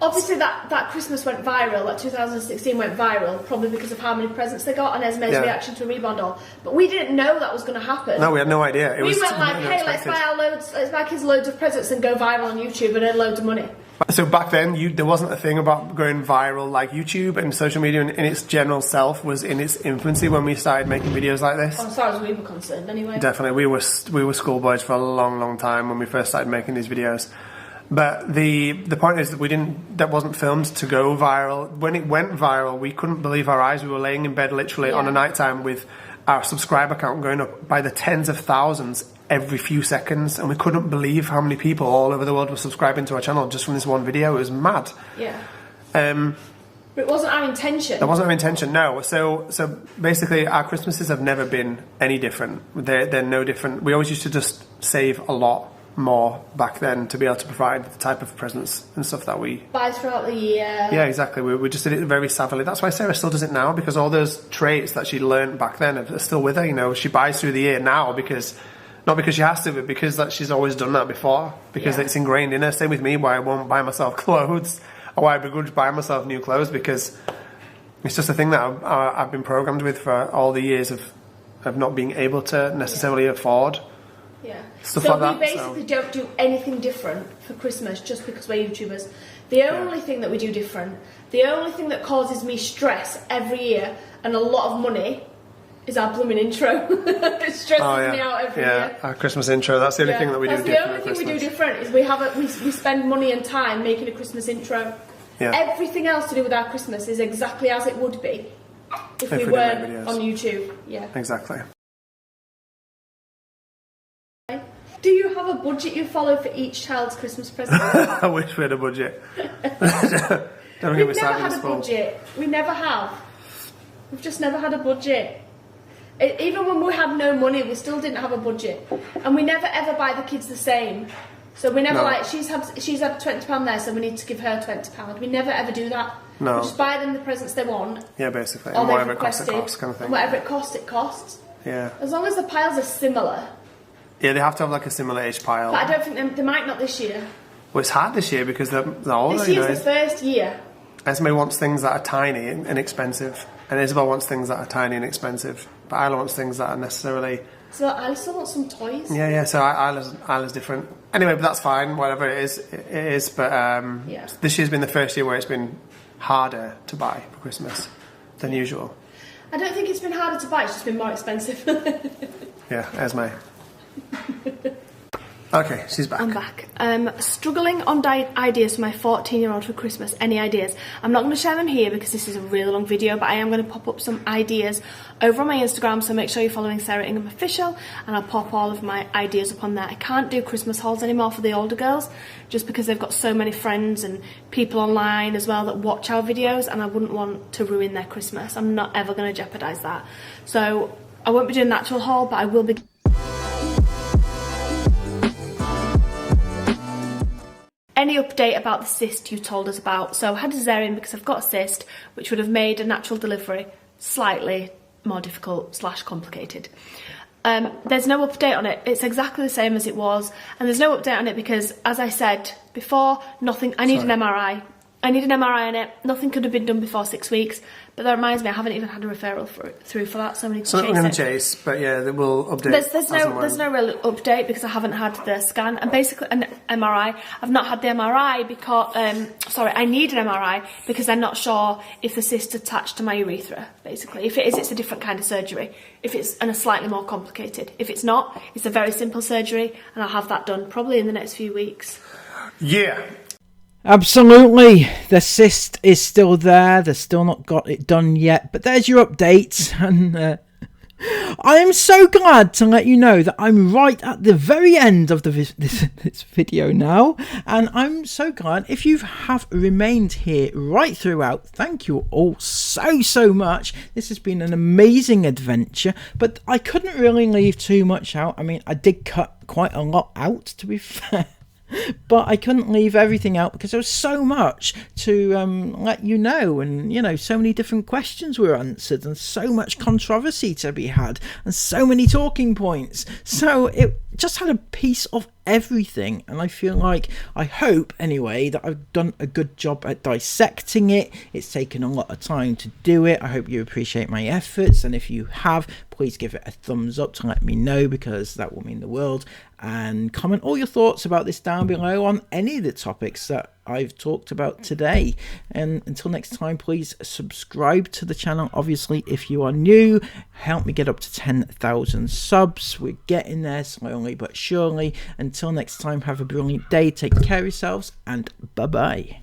Obviously that Christmas went viral, that 2016 went viral, probably because of how many presents they got and Esme's reaction to a Reborn doll. But we didn't know that was going to happen. No, we had no idea. We went like, hey, let's buy kids loads of presents and go viral on YouTube and earn loads of money. So back then, there wasn't a thing about going viral. Like, YouTube and social media in its general self was in its infancy when we started making videos like this. As far as we were concerned, anyway. Definitely, we were schoolboys for a long, long time when we first started making these videos. But the point is that that wasn't filmed to go viral. When it went viral, we couldn't believe our eyes. We were laying in bed literally on a night time with our subscriber count going up by the tens of thousands every few seconds, and we couldn't believe how many people all over the world were subscribing to our channel just from this one video. It was mad. Yeah. But it wasn't our intention. That wasn't our intention, no. So basically, our Christmases have never been any different. They're no different. We always used to just save a lot more back then to be able to provide the type of presents and stuff that we buy throughout the year. Yeah, exactly. We just did it very savvily. That's why Sarah still does it now, because all those traits that she learned back then are still with her. You know, she buys through the year now because. Not because she has to, but because she's always done that before. Because it's ingrained in her. Same with me, why I won't buy myself clothes. Or why I begrudge buying myself new clothes, because It's just a thing that I've been programmed with for all the years of not being able to necessarily afford. Yeah. Stuff so like that. We basically don't do anything different for Christmas just because we're YouTubers. The only thing that we do different, the only thing that causes me stress every year and a lot of money is our blooming intro. It stresses me out every year. Our Christmas intro. That's the only thing that we do different. That's the only thing we do different is we spend money and time making a Christmas intro. Yeah. Everything else to do with our Christmas is exactly as it would be if we weren't on YouTube. Yeah. Exactly. Do you have a budget you follow for each child's Christmas present? I wish we had a budget. We've never had a budget. We never have. We've just never had a budget. Even when we had no money, we still didn't have a budget. And we never ever buy the kids the same. So we never she's had £20 there, so we need to give her £20. We never ever do that. No. We just buy them the presents they want. Yeah, basically. And whatever it costs, kind of thing. And whatever it costs, it costs. Yeah. As long as the piles are similar. Yeah, they have to have like a similar age pile. But I don't think they might not this year. Well, it's hard this year because they're older. This year's the first year. Esme wants things that are tiny and expensive, and Isabel wants things that are tiny and expensive. But Isla wants things that are necessarily. So I still want some toys. Yeah. So Isla's different. Anyway, but that's fine. Whatever it is. But this year's been the first year where it's been harder to buy for Christmas than usual. I don't think it's been harder to buy. It's just been more expensive. Yeah, Esme. Okay, she's back. I'm back. Struggling on ideas for my 14-year-old for Christmas. Any ideas? I'm not going to share them here because this is a really long video, but I am going to pop up some ideas over on my Instagram, so make sure you're following Sarah Ingham Official, and I'll pop all of my ideas up on there. I can't do Christmas hauls anymore for the older girls, just because they've got so many friends and people online as well that watch our videos, and I wouldn't want to ruin their Christmas. I'm not ever going to jeopardise that. So I won't be doing an actual haul, but I will be... Any update about the cyst you told us about? So I had a cesarean because I've got a cyst, which would have made a natural delivery slightly more difficult / complicated. There's no update on it. It's exactly the same as it was, and there's no update on it because, as I said before, nothing. I need an MRI. I need an MRI on it. Nothing could have been done before 6 weeks. But that reminds me, I haven't even had a referral through for that, so I need to chase it. So I'm going to chase, but yeah, they will update. There's no real update because I haven't had the scan and basically an MRI. I've not had the MRI because I need an MRI because I'm not sure if the cyst's attached to my urethra. Basically, if it is, it's a different kind of surgery. If it's and a slightly more complicated. If it's not, it's a very simple surgery, and I'll have that done probably in the next few weeks. Yeah. Absolutely, the cyst is still there. They've still not got it done yet, but there's your updates, and I am so glad to let you know that I'm right at the very end of this video now, and I'm so glad if you have remained here right throughout. Thank you all so much. This has been an amazing adventure, but I couldn't really leave too much out. I mean, I did cut quite a lot out, to be fair. But I couldn't leave everything out because there was so much to let you know, and so many different questions were answered, and so much controversy to be had, and so many talking points. So it just had a piece of everything, and I hope anyway that I've done a good job at dissecting it. It's taken a lot of time to do it. I hope you appreciate my efforts, and if you have, please give it a thumbs up to let me know, because that will mean the world. And comment all your thoughts about this down below on any of the topics that I've talked about today. And until next time, please subscribe to the channel. Obviously, if you are new, help me get up to 10,000 subs. We're getting there slowly but surely. Until next time, have a brilliant day. Take care of yourselves, and bye-bye.